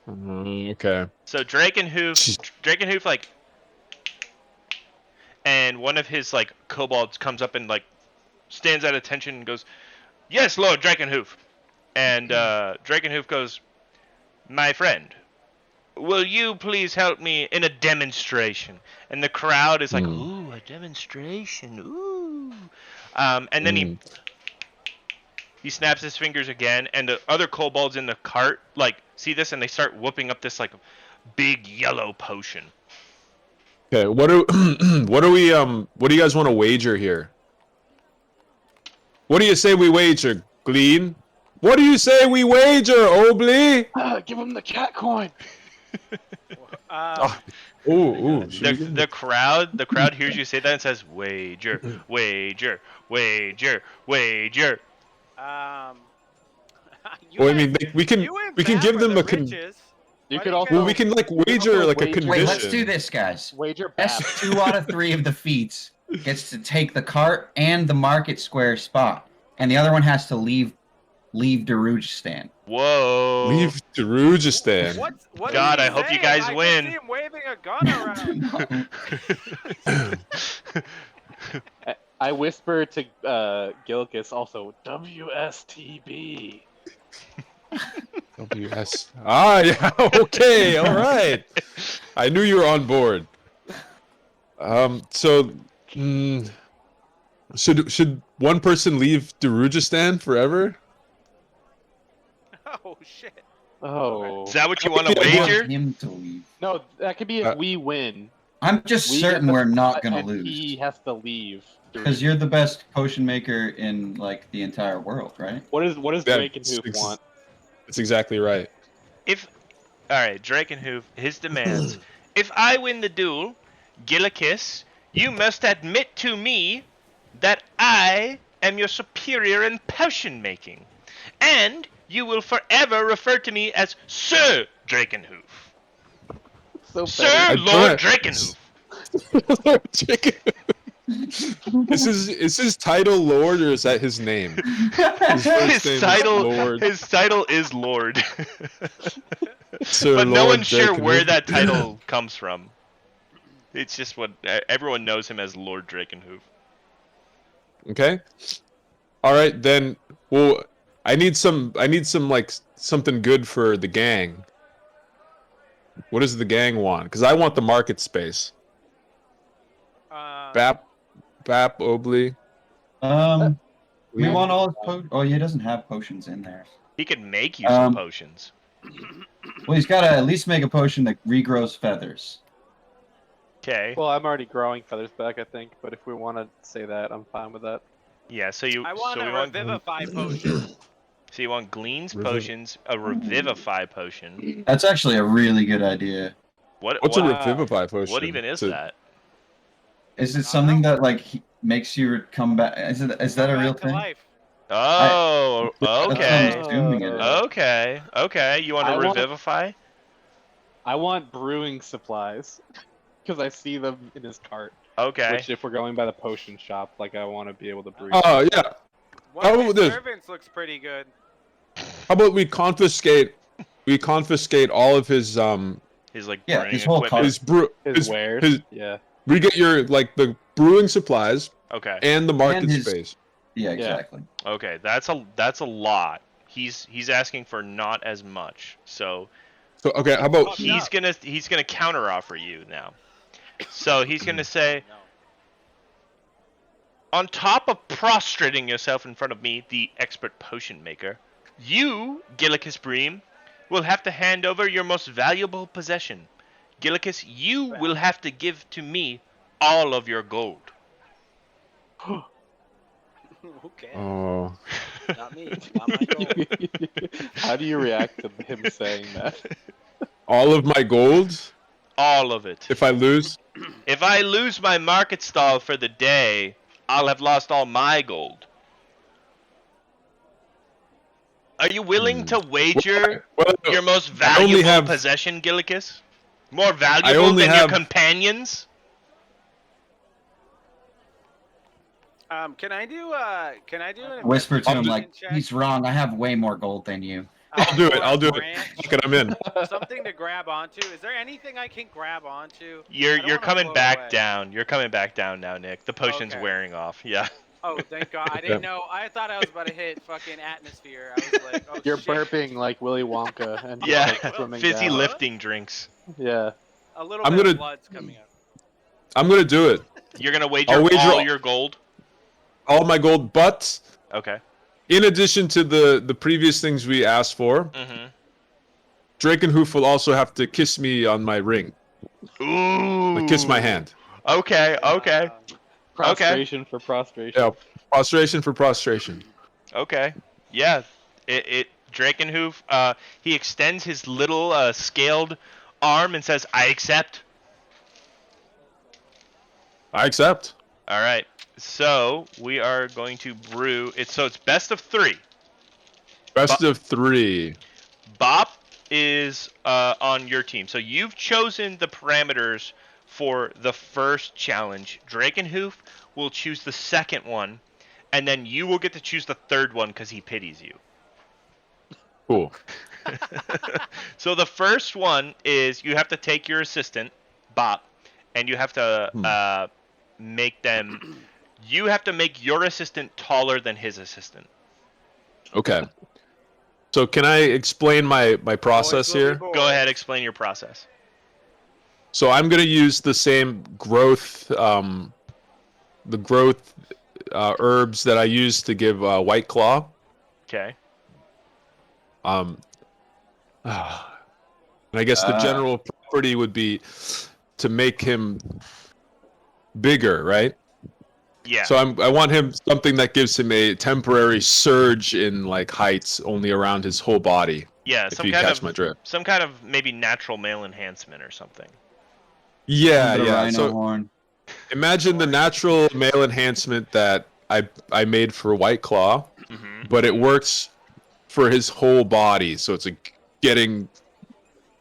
Okay. So Drakenhoof like, and one of his like kobolds comes up and like stands at attention and goes, Yes, Lord Drakenhoof. And Drakenhoof goes, my friend, will you please help me in a demonstration? And the crowd is like, ooh, a demonstration, ooh. And then he snaps his fingers again, and the other kobolds in the cart like see this, and they start whooping up this like big yellow potion. Okay, what do you guys want to wager here? What do you say we wager, Glean? What do you say we wager, Obly? Give him the cat coin. The crowd hears you say that and says, wager, wager, wager, wager. Well, I mean, we can give them a You could also well, we can like wager like a wager. condition. Wait, let's do this, guys. wager Best bap. 2 out of 3 of the feats gets to take the cart and the market square spot, and the other one has to leave Darujhastan. Whoa. Leave Darujhastan. What God, did I he hope you say? guys I win. Just see him waving a gun around. I whisper to Gilicus also WSTB. WS. Ah, yeah. Okay. All right. I knew you were on board. So, should one person leave Darujhastan forever? Oh shit. Oh. Is that what you want to Yeah, I want wager? him to leave. No, that could be if we win. I'm just We certain get the we're not spot gonna and lose. He has to leave. Because you're the best potion maker in like the entire world, right? What does Yeah, Drakenhoof want? That's exactly right. Alright, Drakenhoof, his demands. If I win the duel, Gilicus, you must admit to me that I am your superior in potion making. And you will forever refer to me as Sir Drakenhoof. So Sir petty. Lord Drakenhoof. Is his title Lord or is that his name? His first name is Lord. His title is Lord. Sir But no Lord one's sure where Drakenhoof. that title comes from. It's just what everyone knows him as Lord Drakenhoof. Okay. All right then. Well, I need some like something good for the gang. What does the gang want? Because I want the market space. Bap, Obly. We want all his potions. Oh, he doesn't have potions in there. He could make you some potions. Well, he's got to at least make a potion that regrows feathers. Okay. Well, I'm already growing feathers back, I think. But if we want to say that, I'm fine with that. Yeah. So you. I want so a we want. revivify potion. So you want Glean's potions, a revivify potion. That's actually a really good idea. What's a revivify potion? What even is that? Is it something that like makes you come back? Is that a real Back to thing? life. Oh. Okay. That's what I'm assuming it is. Okay. Okay. You want I to want- revivify? I want brewing supplies because I see them in his cart. Okay. Which, if we're going by the potion shop, like I want to be able to brew. Oh yeah. One How of about his this? servants looks pretty good. How about we confiscate all of his His like Yeah, brewing his whole equipment. his wares. Yeah. we get your like the brewing supplies Okay. and the market And his- space. Yeah, exactly. Okay. That's a lot. He's asking for not as much. So So okay, how about he's gonna counter offer you now. So he's gonna say, on top of prostrating yourself in front of me, the expert potion maker, you, Gilicus Bream, will have to hand over your most valuable possession. Gilicus, you will have to give to me all of your gold. Okay. oh Not me. Not my goal. How do you react to him saying that? all of my gold All of it. if I lose? If I lose my market stall for the day, I'll have lost all my gold. Are you willing to wager Well, your most I only valuable have- possession, Gilicus? More valuable only than have- your companions? Can I do an Whisper to him investigation like, check? he's wrong. I have way more gold than you. I'll do it. For a I'll do it. branch? Fuck it, I'm in. Something to grab onto. Is there anything I can grab onto? I You're don't you're wanna coming blow back away. down. You're coming back down now, Nick. The potion's Okay. wearing off. Yeah. Oh, thank God! I didn't know. I thought I was about to hit fucking atmosphere. I was like, oh You're shit. burping like Willy Wonka and just, Yeah, like, Well, swimming fizzy down. lifting drinks. Yeah. A little I'm bit gonna- of blood's coming up. I'm gonna do it. You're gonna I'll wager wager all your gold. all my gold, but Okay. in addition to the previous things we asked for, Mm-hmm. Drakenhoof will also have to kiss me on my ring. Ooh. Like, kiss my hand. Okay. Okay. Prostration for prostration. Yeah. Prostration for prostration. Okay. Yeah. It Drakenhoof, he extends his little scaled arm and says, "I accept." I accept. All right. So we are going to brew it. So it's best of 3. Best of 3. Bop is on your team. So you've chosen the parameters for the first challenge. Drakenhoof will choose the second one, and then you will get to choose the third one because he pities you. Cool. So the first one is you have to take your assistant, Bop, and you have to make them. You have to make your assistant taller than his assistant. Okay. So can I explain my process Boys will be here? boys. Go ahead, explain your process. So I'm gonna use the same growth, herbs that I used to give White Claw. Okay. And I guess the general property would be to make him bigger, right? Yeah. So I want him something that gives him a temporary surge in like heights only around his whole body. Yeah, If you catch my drift. some kind of maybe natural male enhancement or something. Yeah, the yeah. rhino So horn. imagine the natural male enhancement that I made for White Claw, Mm-hmm. but it works for his whole body. So it's like getting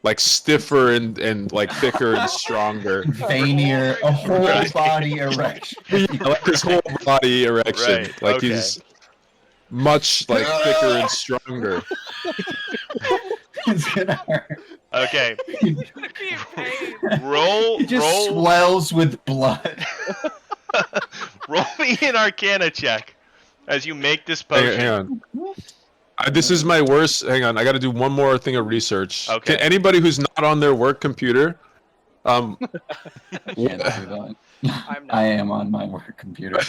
like stiffer and like thicker and stronger. Veinier, a whole Right. body erection. Like his whole body erection. Right, Like okay. he's much like thicker and stronger. It's gonna hurt. Okay. Be in pain. Roll It just roll swells with blood. roll me an Arcana check as you make this potion. Hang on. This is my worst. Hang on, I got to do one more thing of research. Okay. Can anybody who's not on their work computer, Can't do that. I'm not. I am on my work computer.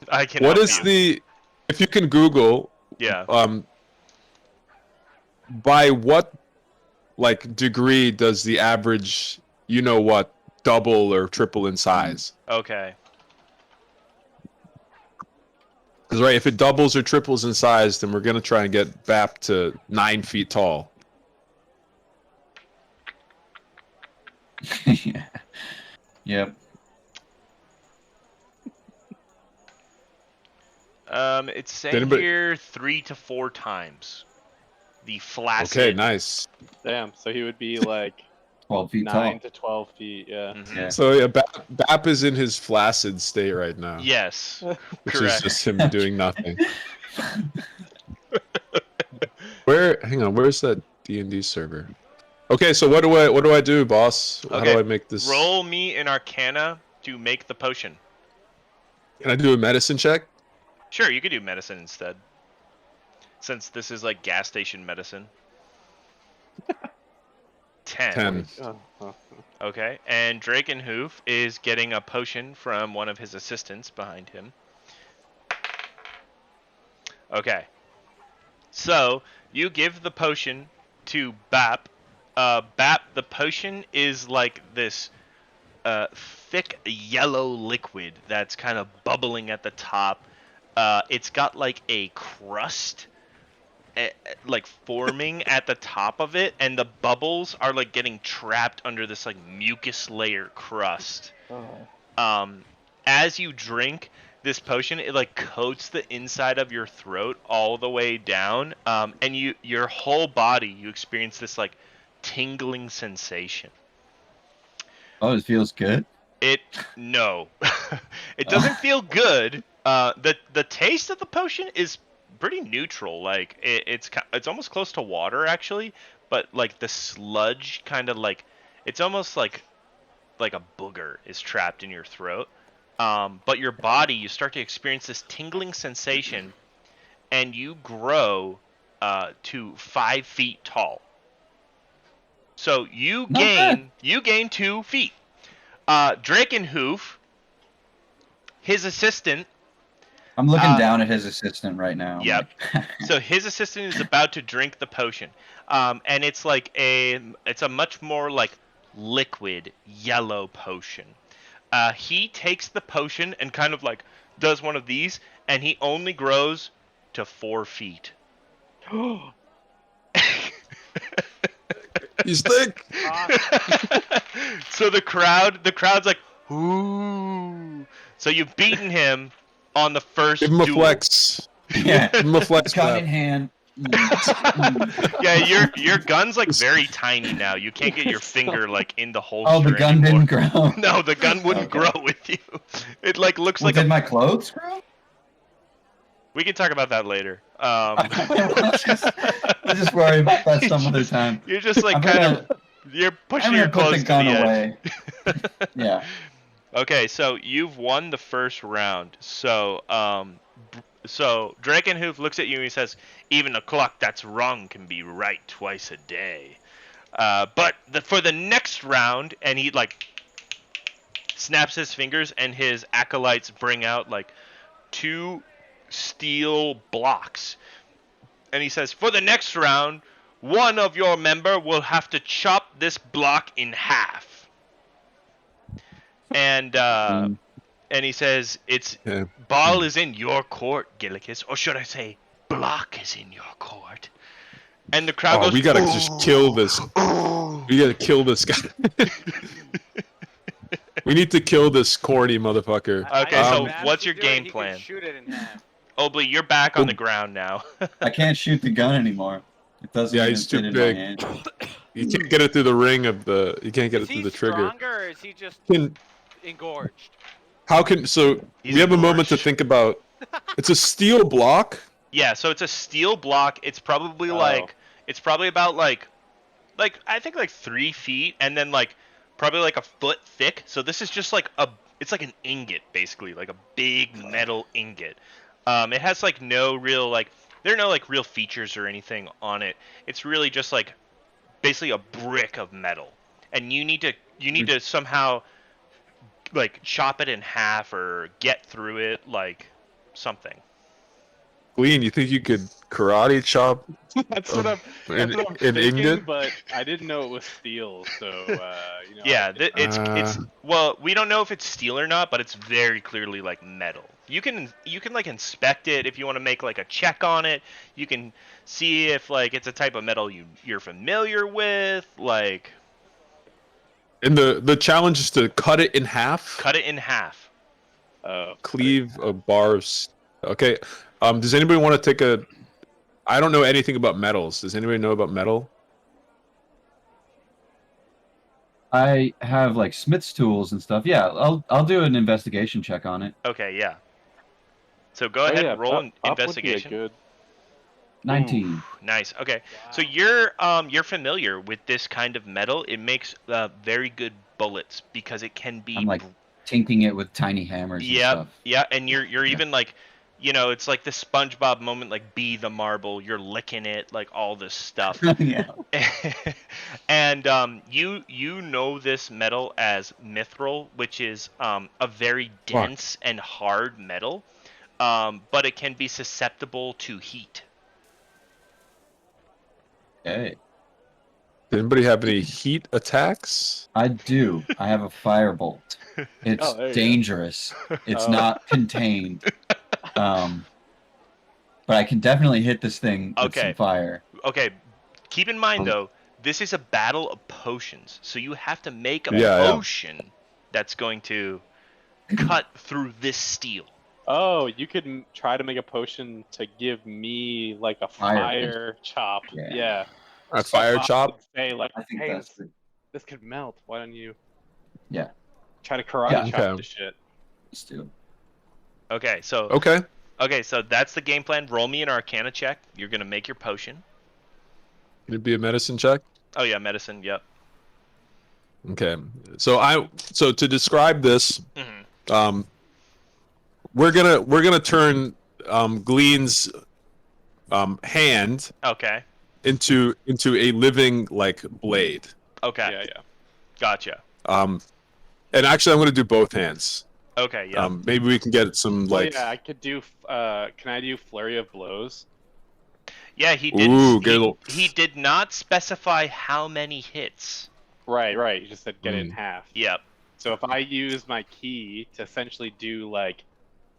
I can what help is you. the? If you can Google, Yeah. by what like degree does the average, you know what, double or triple in size? Okay. Because right, if it doubles or triples in size, then we're gonna try and get Bap to 9 feet tall. Yeah. Yep. It's saying anybody- here 3 to 4 times the flaccid. Okay, nice. Damn. So he would be like 12 feet 9 tall. to 12 feet. Yeah. Mhm. Yeah. So yeah, Bap is in his flaccid state right now, Yes. which is correct. just him doing nothing. Hang on, where's that D&D server? Okay, so what do I do, boss? How Okay, do I make this? Roll me an Arcana to make the potion. Can I do a medicine check? Sure, you could do medicine instead. Since this is like gas station medicine. 10. 10. Oh. Okay, and Drakenhoof is getting a potion from one of his assistants behind him. Okay. So, you give the potion to Bap. Bap, the potion is like this thick yellow liquid that's kind of bubbling at the top. It's got like a crust like forming at the top of it, and the bubbles are like getting trapped under this like mucus layer crust. As you drink this potion, it like coats the inside of your throat all the way down, and your whole body, you experience this like tingling sensation. Oh, it feels good. No, it doesn't feel good. The taste of the potion is pretty neutral. Like it's almost close to water actually, but like the sludge kind of like it's almost like a booger is trapped in your throat. but your body, you start to experience this tingling sensation, and you grow to 5 feet tall. So you Not bad. gain 2 feet. Drakenhoof, his assistant. I'm looking down at his assistant right now. I'm Yep. like, So his assistant is about to drink the potion, and it's a much more like liquid yellow potion. He takes the potion and kind of like does one of these, and he only grows to 4 feet. He's thick. So the crowd's like, ooh. So you've beaten him on the first Give him a duel. flex. yeah, Give him a flex. gun Map. in hand. Yeah, your gun's like very tiny now. You can't get your finger like in the holster. Oh, the gun anymore. didn't grow. No, the gun wouldn't Okay. grow with you. It like looks Well, like did my clothes grow? We can talk about that later. Let's just worry about that some other time. You're just like I'm kind gonna- of you're I'm pushing your gonna put clothes the gun to the away. edge. Yeah. Okay, so you've won the first round. So Drakenhoof looks at you and he says, "Even a clock that's wrong can be right twice a day." But for the next round, and he like snaps his fingers, and his acolytes bring out like 2 steel blocks, and he says, "For the next round, one of your member will have to chop this block in half." And he says, "It's Yeah. ball is in your court, Gilicus, or should I say, block is in your court." And the crowd Oh, goes, we gotta just kill this. We gotta kill this guy. We need to kill this corny motherfucker. Okay, I so asked him what's to your do it, game he could plan? Shoot it in half. Obley, you're back on the ground now. I can't shoot the gun anymore. It doesn't Yeah, even he's fit too in big. my hand. You can't get it through the ring of the. You can't get Is it through he the trigger. stronger or is he just Can, engorged? how can so? He's we have a moment to engorged. think about. It's a steel block. Yeah, so it's a steel block. It's probably it's probably about like I think like 3 feet, and then like probably like a foot thick. So this is just like it's like an ingot basically, like a big metal ingot. It has like no real like there are no like real features or anything on it. It's really just like basically a brick of metal, and you need to somehow like chop it in half or get through it like something. Glean, you think you could karate chop That's what I'm an thinking, ingot? but I didn't know it was steel, so you know. Yeah, it's Uh. well, we don't know if it's steel or not, but it's very clearly like metal. You can like inspect it if you want to make like a check on it. You can see if like it's a type of metal you're familiar with, like And the challenge is to cut it in half. cut it in half. Cleave a bar. Okay. Does anybody want to take a? I don't know anything about metals. Does anybody know about metal? I have like Smith's tools and stuff. Yeah, I'll do an investigation check on it. Okay, yeah. So go ahead and roll an investigation. Good. 19. Ooh, nice. Okay. So Wow. you're familiar with this kind of metal. It makes very good bullets because it can be I'm like tinking it with tiny hammers and yeah, stuff. yeah, and you're even like, it's like the SpongeBob moment, like be the marble. You're licking it, like all this stuff. Yeah. And you know this metal as mithril, which is a very dense and hard metal, but it can be susceptible to heat. Okay. Does anybody have any heat attacks? I do. I have a firebolt. It's Oh, there you go. dangerous. It's Oh. not contained. But I can definitely hit this thing with Okay. some fire. Okay, keep in mind though, this is a battle of potions, so you have to make a Yeah, yeah. potion that's going to cut through this steel. Oh, you could try to make a potion to give me like a Fire. fire chop. Yeah. Yeah. A fire Bob chop? would Say like, I think hey, that's the this could melt. Why don't you? Yeah. Try to karate Yeah. chop Okay. the shit. let's do it. Okay, so Okay. so that's the game plan. Roll me an Arcana check. You're gonna make your potion. Can it be a medicine check? Oh yeah, medicine. Yep. Okay. So to describe this, hmm we're gonna turn Glean's hand Okay. into a living like blade. Okay. Yeah. Gotcha. And actually, I'm gonna do both hands. Okay. Yeah. Maybe we can get some Well, like. yeah, I could do. Can I do flurry of blows? Yeah. He Ooh, didn't. get a little. He did not specify how many hits. Right. You just said get it in Mm. half. Yep. So if I use my key to essentially do like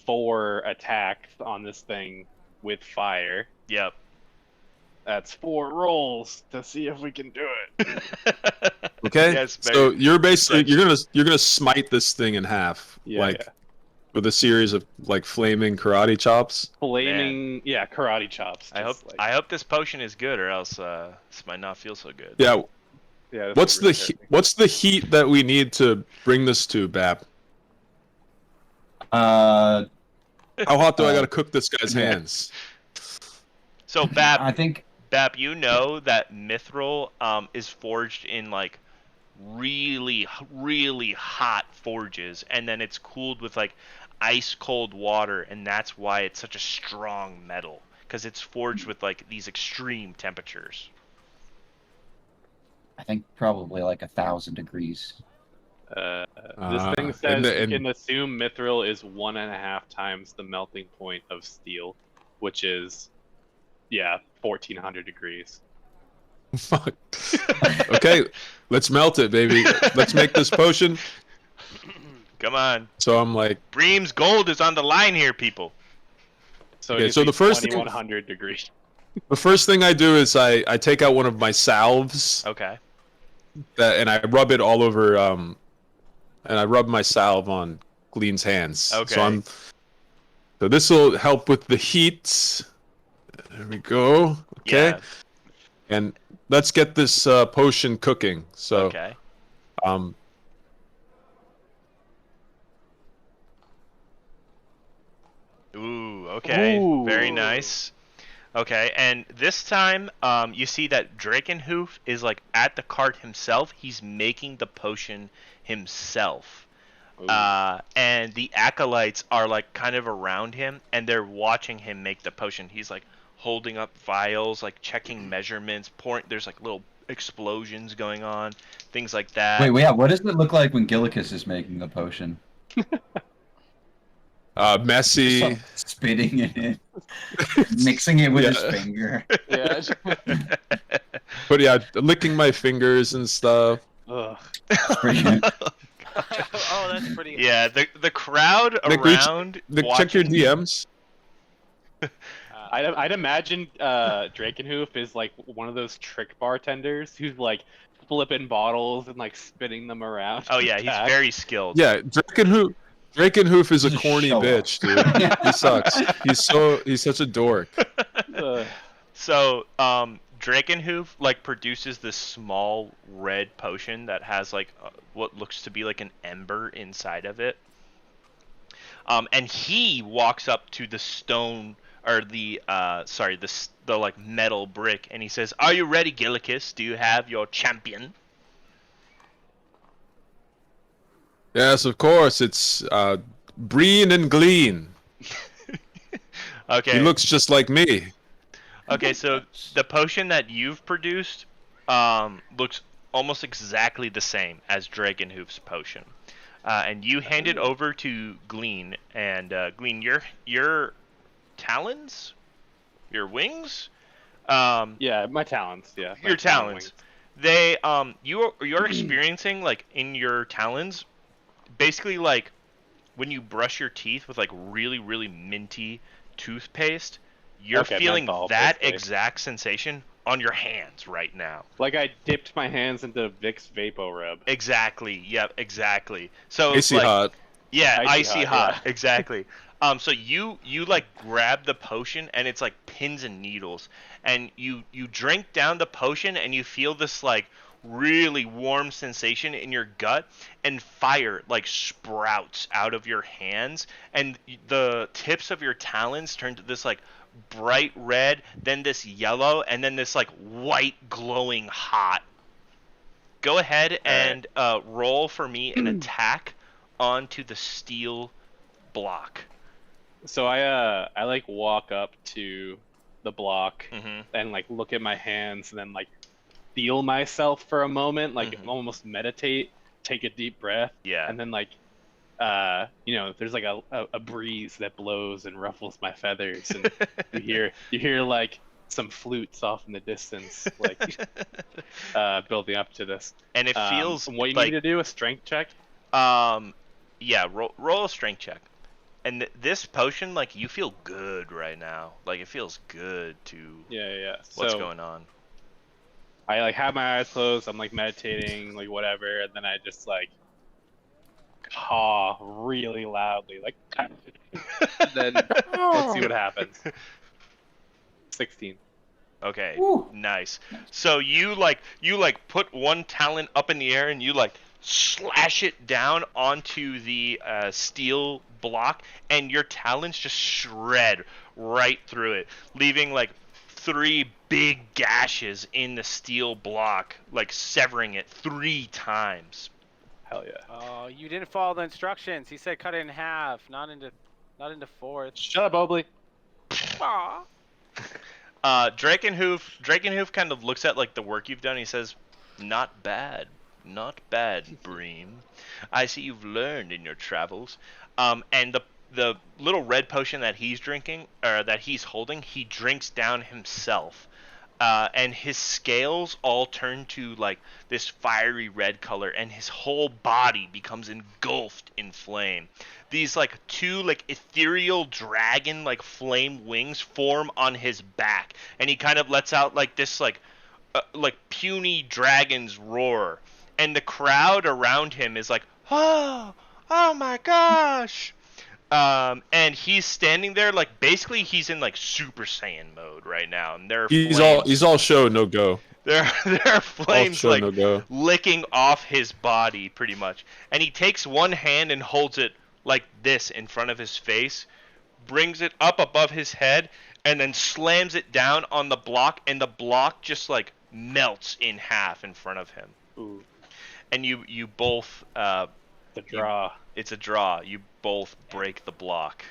4 attacks on this thing with fire, Yep. that's 4 rolls to see if we can do it. Okay. Yes, So very- you're basically Yes. you're gonna smite this thing in half, Yeah, with a series of like flaming karate chops. Flaming, yeah, karate chops. I hope. just like- I hope this potion is good, or else this might not feel so good. Yeah. yeah. this What's is the really he- hurting. what's the heat that we need to bring this to, Bap? Uh, How hot do I gotta cook this guy's yeah. hands? So Bap, I think Bap, you know that mithril is forged in like really hot forges, and then it's cooled with like ice cold water, and that's why it's such a strong metal, because it's forged with like these extreme temperatures. probably like 1,000 degrees. This thing and says the- and- you can assume mithril is 1.5 times the melting point of steel, which is, 1,400 degrees. Fuck. Okay, let's melt it, baby. Let's make this potion. Come on, So I'm like, Bream's gold is on the line here, people. So, Okay, it so needs the first thing- 2,100 degrees. the first thing I do is I take out one of my salves Okay. and I rub it all over and I rub my salve on Glean's hands. Okay. So this will help with the heat. There we go. Okay. Yeah. And let's get this potion cooking. So Okay. um Ooh, okay. Very nice. Okay, and this time, you see that Drakenhoof is like at the cart himself. He's making the potion himself. Ooh. And the acolytes are like kind of around him, and they're watching him make the potion. He's like holding up vials, like checking measurements, pouring. There's like little explosions going on, things like that. Wait, yeah. What does it look like when Gilicus is making the potion? messy. Some spitting in it, mixing it with his Yeah. finger. Yeah. But yeah, licking my fingers and stuff. Ugh. Pretty good. Oh, that's pretty. Yeah, the crowd Nick, will you around. Check your watching- DMs. I'd imagine Drakenhoof is like one of those trick bartenders who's like flipping bottles and like spinning them around. Oh yeah, he's Attack. very skilled. Yeah, Drakenhoof is a He's a corny show-off. bitch, dude. He sucks. He's such a dork. Ugh. So, Drakenhoof like produces this small red potion that has like what looks to be like an ember inside of it. And he walks up to the stone or the like metal brick, and he says, "Are you ready, Gilicus? Do you have your champion?" Yes, of course. It's Breen and Glean. Okay. He looks just like me. Okay, so the potion that you've produced looks almost exactly the same as Dragonhoof's potion. And you hand it over to Glean, and Glean, your talons, your wings, Yeah, my talons. Yeah, my your talon talons. wings. They you're experiencing like in your talons, basically like when you brush your teeth with like really minty toothpaste, you're Okay, feeling menthol, that basically. exact sensation on your hands right now. Like I dipped my hands into Vicks Vapo Rub. Exactly. Yep. Exactly. So it's AC like, hot. yeah, Icy icy hot, hot. yeah. Exactly. So you like grab the potion, and it's like pins and needles, and you drink down the potion, and you feel this like really warm sensation in your gut, and fire like sprouts out of your hands, and the tips of your talons turn to this like bright red, then this yellow, and then this like white glowing hot. Go ahead and roll for me an attack onto the steel block. So I like walk up to the block Mm-hmm. and like look at my hands and then like feel myself for a moment, like almost meditate, take a deep breath, Yeah. and then like there's like a breeze that blows and ruffles my feathers, and you hear like some flutes off in the distance, like building up to this. And it feels What you need like me to do, a strength check? yeah, roll a strength check. And this potion, like, you feel good right now. Like, it feels good to Yeah. what's So going on. I like have my eyes closed, I'm like meditating, like whatever, and then I just like caw really loudly, like then let's see what happens. 16. Okay, Woo. nice. So you put one talon up in the air and you like slash it down onto the steel block, and your talons just shred right through it, leaving like 3 big gashes in the steel block, like severing it 3 times. Hell yeah. Oh, you didn't follow the instructions. He said cut it in half, not into fourths. Shut up, Obley. Aw. Drakenhoof kind of looks at like the work you've done. He says, "Not bad, Bream. I see you've learned in your travels." And the little red potion that he's drinking, or that he's holding, he drinks down himself. And his scales all turn to like this fiery red color, and his whole body becomes engulfed in flame. These like 2 like ethereal dragon like flame wings form on his back, and he kind of lets out like this like puny dragon's roar, and the crowd around him is like, oh my gosh. And he's standing there like basically he's in like Super Saiyan mode right now, and there are He's all show, no go. there are flames show, like no go. licking off his body pretty much. And he takes one hand and holds it like this in front of his face, brings it up above his head, and then slams it down on the block, and the block just like melts in half in front of him. Ooh, And you both the draw. it's a draw. You both break the block.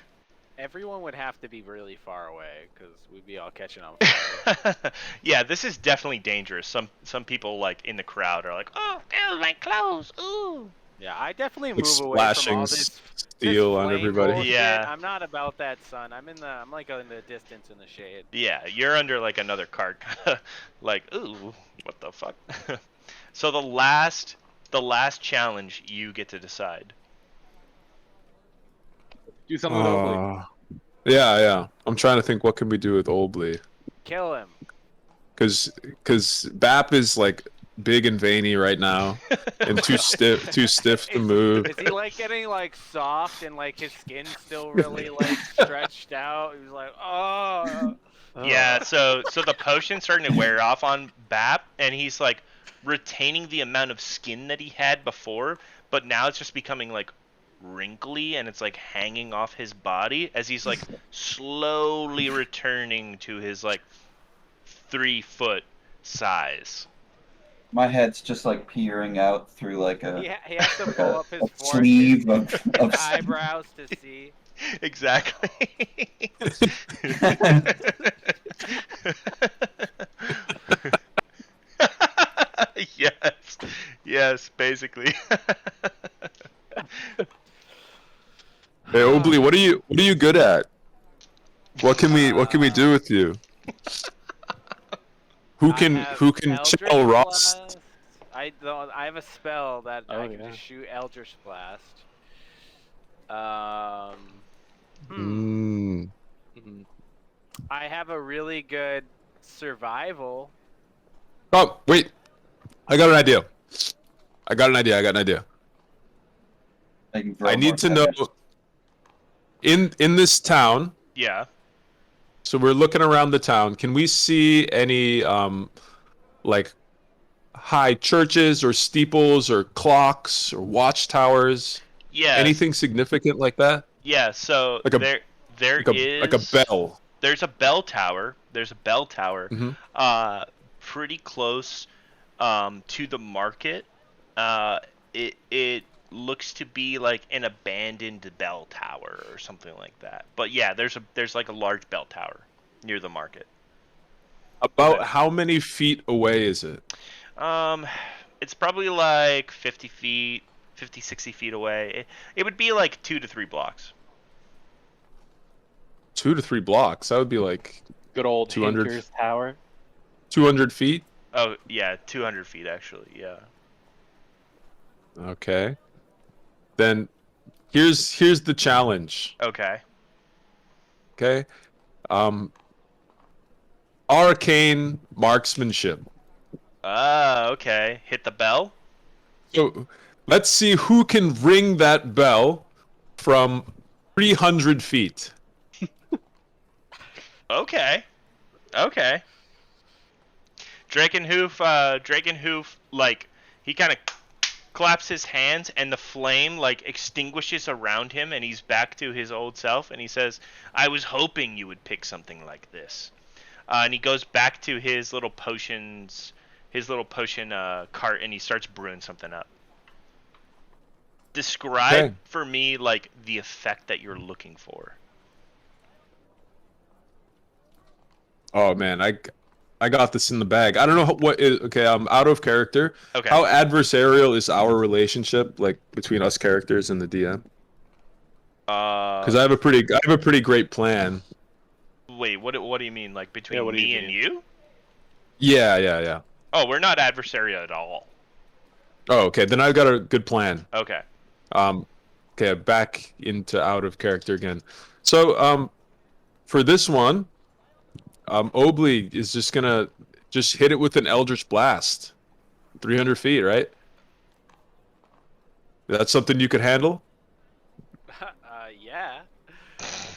Everyone would have to be really far away because we'd be all catching on fire. Yeah, this is definitely dangerous. Some people like in the crowd are like, "Oh, ew, my clothes, ooh." Yeah, I definitely Like move away from all splashing this steel on flame everybody. bullshit. Yeah. I'm not about that, son. I'm like in the distance in the shade. Yeah, you're under like another card, like, ooh, what the fuck? So the last challenge you get to decide. Do something with Obley. Yeah. I'm trying to think what can we do with Obley. Kill him. Cause Bap is like big and veiny right now and too stiff to move. Is he like getting like soft and like his skin's still really like stretched out? He's like, oh. Yeah, so the potion's starting to wear off on Bap, and he's like retaining the amount of skin that he had before, but now it's just becoming like wrinkly, and it's like hanging off his body as he's like slowly returning to his like 3-foot size. My head's just like peering out through like a He has to pull up his sleeve forehead, of his eyebrows to see. Exactly. Yes, basically. Hey Obley, what are you good at? What can we do with you? Who can Eldritch channel Ross? Blast. I have a spell that I can yeah. just shoot Eldritch Blast. Mm. I have a really good survival. Oh wait, I got an idea. I can throw I need more to know feathers. in this town. Yeah. So we're looking around the town. Can we see any like high churches or steeples or clocks or watchtowers? Yeah. Anything significant like that? Yeah, so Like a- there is Like a bell. There's a bell tower. Mhm. Pretty close to the market. It looks to be like an abandoned bell tower or something like that. But yeah, there's like a large bell tower near the market. About how many feet away is it? It's probably like 50 feet, 50, 60 feet away. It would be like 2 to 3 blocks. 2 to 3 blocks. That would be like Good old 200 Hinkers Tower. 200 feet. Oh yeah, 200 feet actually. Yeah. Okay. Then here's the challenge. Okay. Okay. Arcane marksmanship. Okay. Hit the bell. So let's see who can ring that bell from 300 feet. Okay. Okay. Drakenhoof, like, he kind of claps his hands, and the flame, like, extinguishes around him, and he's back to his old self, and he says, I was hoping you would pick something like this. And he goes back to his little potion cart, and he starts brewing something up. Describe for me, like, the effect that you're looking for. Oh man, I got this in the bag. I don't know what is okay. I'm out of character. Okay. How adversarial is our relationship, like between us characters and the DM? Because I have a pretty great plan. Wait, what do you mean? Like between what do you me and mean? you? Yeah. Oh, we're not adversarial at all. Oh, okay. Then I've got a good plan. Okay. Okay, back into out of character again. So, for this one, Obley is just gonna hit it with an Eldritch Blast, 300 feet, right? That's something you could handle. Yeah.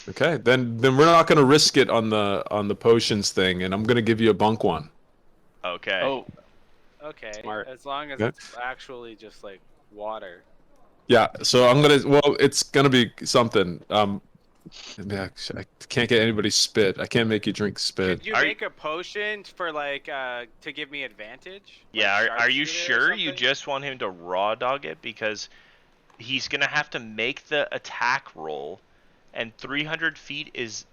Okay, then we're not gonna risk it on the potions thing, and I'm gonna give you a bunk one. Okay. Oh, Okay. Smart. As long as Okay. it's actually just like water. Yeah, so I'm gonna. Well, it's gonna be something. I can't get anybody spit. I can't make you drink spit. Could you Are make a potion for like to give me advantage? Yeah, Like are you sharpshooter or sure you something? just want him to raw dog it? Because he's gonna have to make the attack roll, and 300 feet is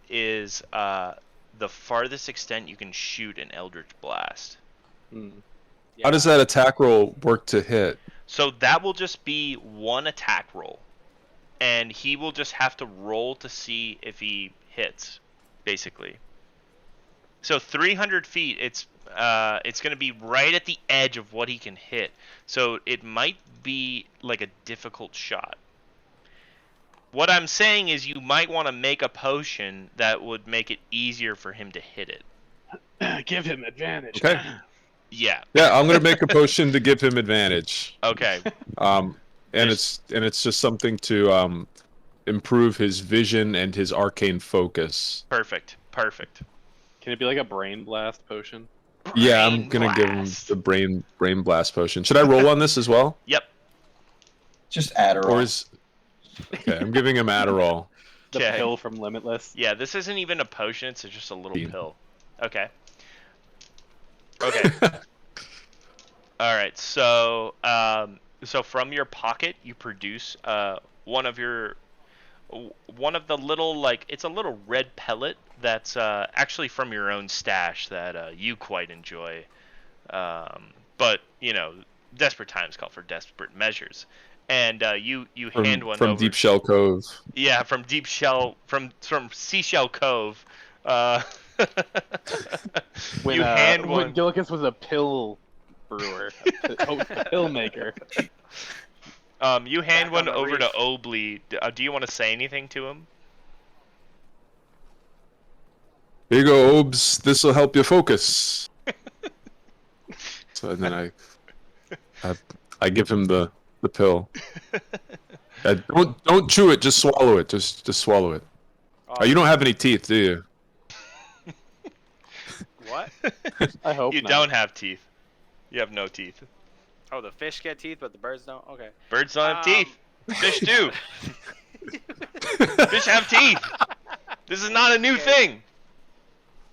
the farthest extent you can shoot an Eldritch Blast. hmm. How does that attack roll work to hit? So that will just be one attack roll, and he will just have to roll to see if he hits, basically. So 300 feet, it's going to be right at the edge of what he can hit. So it might be like a difficult shot. What I'm saying is you might want to make a potion that would make it easier for him to hit it. Give him advantage. Okay. Yeah. Yeah, I'm gonna make a potion to give him advantage. Okay. And it's just something to improve his vision and his arcane focus. Perfect. Can it be like a brain blast potion? Yeah, I'm gonna give him the brain blast potion. Should I roll on this as well? Yep. Just Adderall. Or is okay? I'm giving him Adderall. The Okay. pill from Limitless. Yeah, this isn't even a potion, it's just a little Bean. pill. Okay. Okay. All right. So, so from your pocket, you produce one of the little, like, it's a little red pellet that's actually from your own stash that you quite enjoy. But you know, desperate times call for desperate measures. And you hand one from over. Deep Shell Cove. Yeah, from Seashell Cove. When, you hand when one. Gilicus was a pill brewer, a pill maker. You hand Back one on the over to reef. Obley. Do you want to say anything to him? Here you go, Obes. This will help you focus. So and then I give him the pill. Don't chew it. Just swallow it. Just swallow it. Oh, you don't have any teeth, do you? What? I hope You not. don't have teeth. You have no teeth. Oh, the fish get teeth, but the birds don't. Okay. Birds don't have Um, teeth. Fish do. Fish have teeth. This is not a new thing.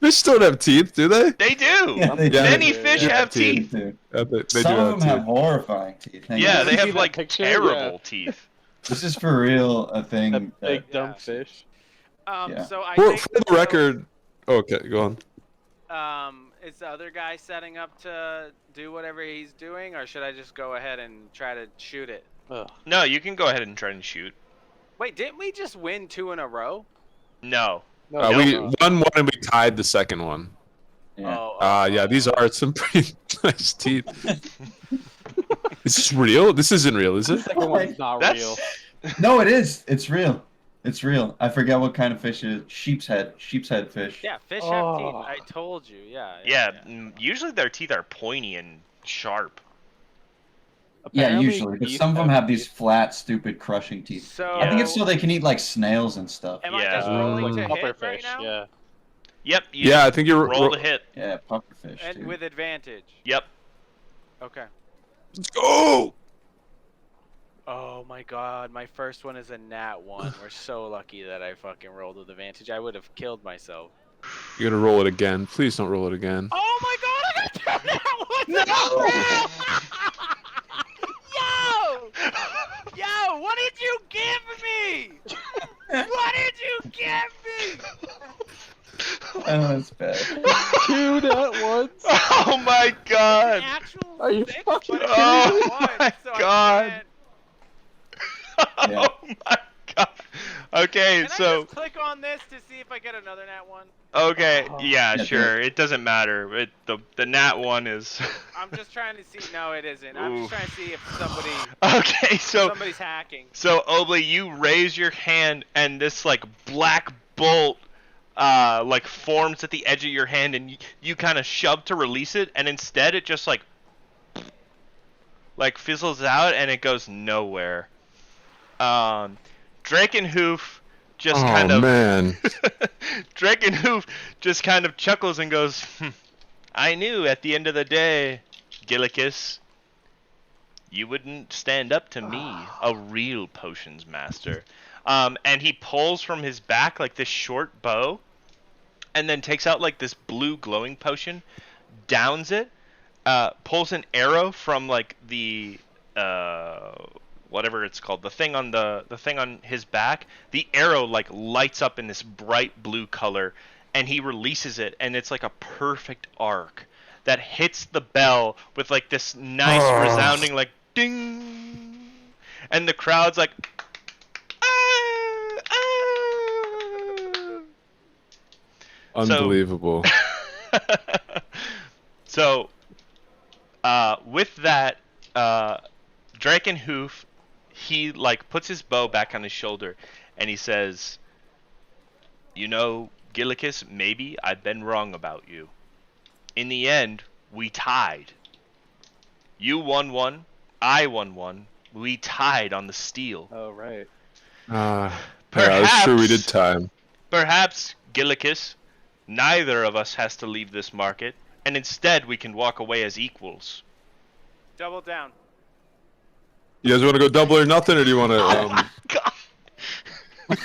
Fish don't have teeth, do they? They do. Yeah, they Yeah, Many do. fish yeah, have teeth. teeth. Dude. They do Some of have them have teeth. horrifying teeth. Hang Yeah, on. they See have that like picture? terrible Yeah. teeth. This is for real a That thing. big dumb Yeah. fish. Yeah. So I For think the record, okay, go on. is the other guy setting up to do whatever he's doing, or should I just go ahead and try to shoot it? Ugh. No, you can go ahead and try and shoot. Wait, didn't we just win 2 in a row? No. No, We no. won one and we tied the second one. Yeah. Yeah, these are some pretty nice teeth. Is this real? This isn't real, is The it? second one's not real. No, it is. It's real. It's real. I forget what kind of fish it is. Sheep's head fish. Yeah, fish have teeth. Oh. I told you. Yeah. Yeah, usually their teeth are pointy and sharp. Yeah, Apparently usually. But geese some of them have these teeth. flat, stupid, crushing teeth. So I think it's so they can eat like snails and stuff. am I Yeah. just rolling to hit Pufferfish, right now? yeah. Yep. You Yeah, just I think you're roll the hit. Yeah, pufferfish. And Dude. with advantage. Yep. Okay. Let's go! Oh my god, my first one is a nat 1. We're so lucky that I fucking rolled with advantage. I would have killed myself. You're gonna roll it again. Please don't roll it again. Oh my god, I got 2 nat 1s! Yo! Yo, what did you give me? What did you give me? Oh, that's bad. 2 nat ones? Oh my An god. actual Are you 6, fucking but it's kidding me? one, Oh my so I God. can't- Yeah. Oh my god. Okay, Can I so just click on this to see if I get another nat 1? okay, Oh. yeah, Yeah, sure. It doesn't matter. The nat one is. I'm just trying to see. No, it isn't. I'm Oof. just trying to see if somebody Okay, so somebody's hacking. so Obley, you raise your hand and this like black bolt like forms at the edge of your hand and you kind of shove to release it and instead it just like fizzles out and it goes nowhere. Drakenhoof just kind of man. Drakenhoof just kind of chuckles and goes, I knew at the end of the day, Gilicus, you wouldn't stand up to me, a real potions master. And he pulls from his back like this short bow and then takes out like this blue glowing potion, downs it, pulls an arrow from like the whatever it's called, the thing on his back. The arrow like lights up in this bright blue color and he releases it and it's like a perfect arc that hits the bell with like this nice resounding like ding, and the crowd's like ah, ah. Unbelievable. So with that, Drakenhoof, he like puts his bow back on his shoulder and he says, you know, Gilicus, maybe I've been wrong about you. In the end, we tied. You won one, I won one. We tied on the steel. Oh, right. Yeah, that's true. We did time. Perhaps, Gilicus, neither of us has to leave this market, and instead we can walk away as equals. Double down. You guys want to go double or nothing, or do you want to, God.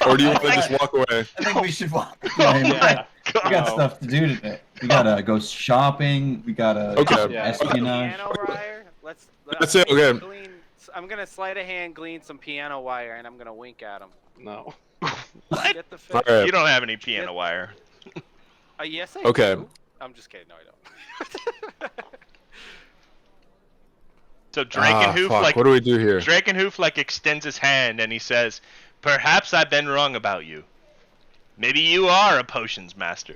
or do you want to just walk away? I think we should walk. Yeah, we got No. stuff to do today. We gotta go shopping. We gotta Okay. Yeah. espionage. Piano wire. That's it, okay. I'm gonna sleight of hand glean some piano wire and I'm gonna wink at him. No. Get the fish. All right. You don't have any piano wire. Yes, I Okay. do. I'm just kidding. No, I don't. So Drakenhoof fuck. like What do we do here? Drakenhoof like extends his hand and he says, "Perhaps I've been wrong about you. Maybe you are a potions master."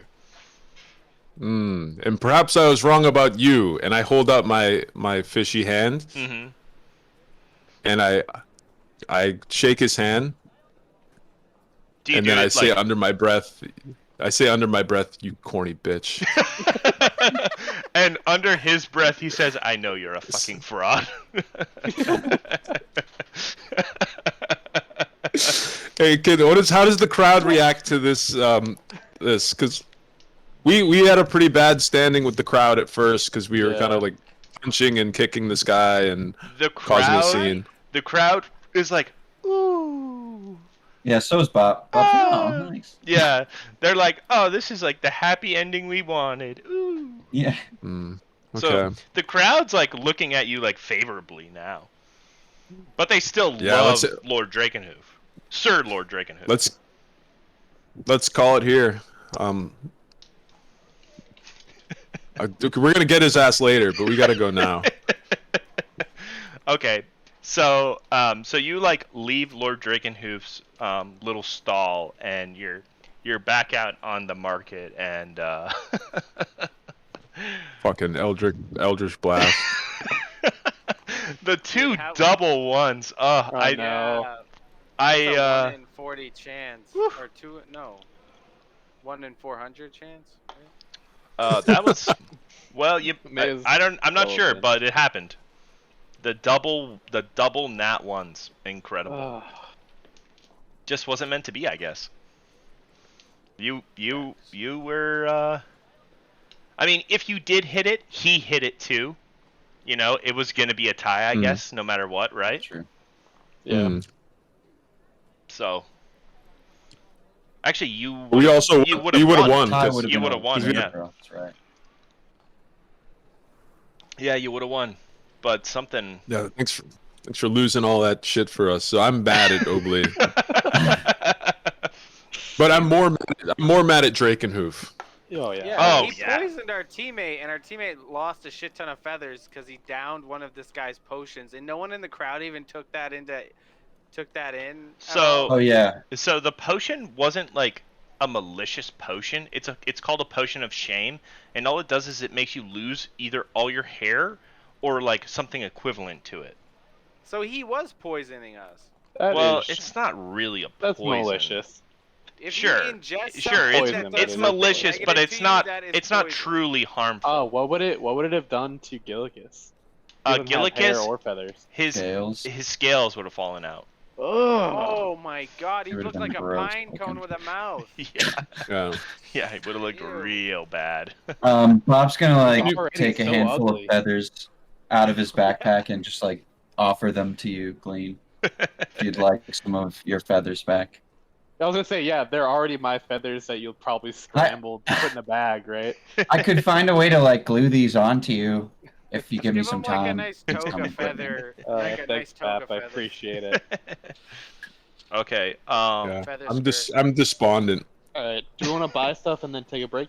And perhaps I was wrong about you. And I hold up my fishy hand, Mm-hmm. and I shake his hand, Do you and do then I it say like... under my breath, "You corny bitch." And under his breath, he says, "I know you're a fucking fraud." Hey kid, how does the crowd react to this? This because we had a pretty bad standing with the crowd at first because we were Yeah. kind of like punching and kicking this guy and The causing a crowd, scene. the crowd is like, "Ooh, Yeah, so is Bob. Bob's like, oh, thanks. Yeah, they're like, oh, this is like the happy ending we wanted. Ooh. Yeah. Mm, So okay. the crowd's like looking at you like favorably now, but they still Yeah, love Lord Drakenhoof, Sir Lord Drakenhoof. Let's call it here. We're gonna get his ass later, but we gotta go now. Okay, so so you like leave Lord Drakenhoof's little stall, and you're back out on the market, and Fucking Eldritch Blast. the two how- double ones. Oh, I no. It's a 1 I in 40 chance, Whew. or 1 in 400 chance. Right? that was well. May I'm not well sure, been. but it happened. The double nat ones, incredible. Just wasn't meant to be, I guess. You were. I mean, if you did hit it, he hit it too. You know, it was gonna be a tie, I guess, no matter what, right? True. Yeah. Mm. So, actually, you We also you would we have would have won. won. Tie 'cause- would have You been would've a won, winner, yeah. bro. That's right. Yeah, you would have won, but something. Yeah, thanks for losing all that shit for us. So I'm mad at Obley, but I'm more mad at Drakenhoof. Oh yeah. Yeah, Oh, he yeah. poisoned our teammate, and our teammate lost a shit ton of feathers because he downed one of this guy's potions, and no one in the crowd even took that in. At So- all. Oh yeah. So the potion wasn't like a malicious potion. It's called a potion of shame, and all it does is it makes you lose either all your hair or like something equivalent to it. So he was poisoning us. That Well, is- it's not really a that's poison. malicious. If Sure, you ingest sure, something Poison that him, does it's that is something malicious, but negative it's to not you, that is it's not poison. truly harmful. Oh, what would it have done to Gilicus? He doesn't have hair Gillicus, or feathers. his Scales. scales would have fallen out. Ugh. Oh my god, he It would've looked been like a gross pine looking. cone with a mouth. Yeah, Yeah. yeah, it would have looked Ew. real bad. Bob's gonna like already take a so handful ugly. of feathers out of his backpack and just like offer them to you, Glean. If you'd like some of your feathers back. I was gonna say, yeah, they're already my feathers that you'll probably scramble to put in a bag, right? I could find a way to like glue these onto you if you give me Give some him like a time. nice to toga come with me. feather. Like a nice Thanks, toga Pap. I feather. appreciate it. Okay. Yeah. Feather I'm skirt. I'm despondent. All right. Do you want to buy stuff and then take a break?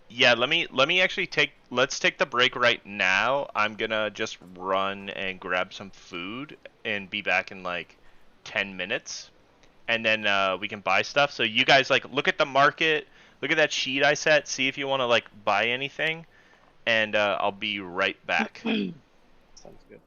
Yeah, let me actually let's take the break right now. I'm gonna just run and grab some food and be back in like 10 minutes. And then we can buy stuff. So you guys like look at the market, look at that sheet I set, see if you want to like buy anything, and I'll be right back. Sounds good.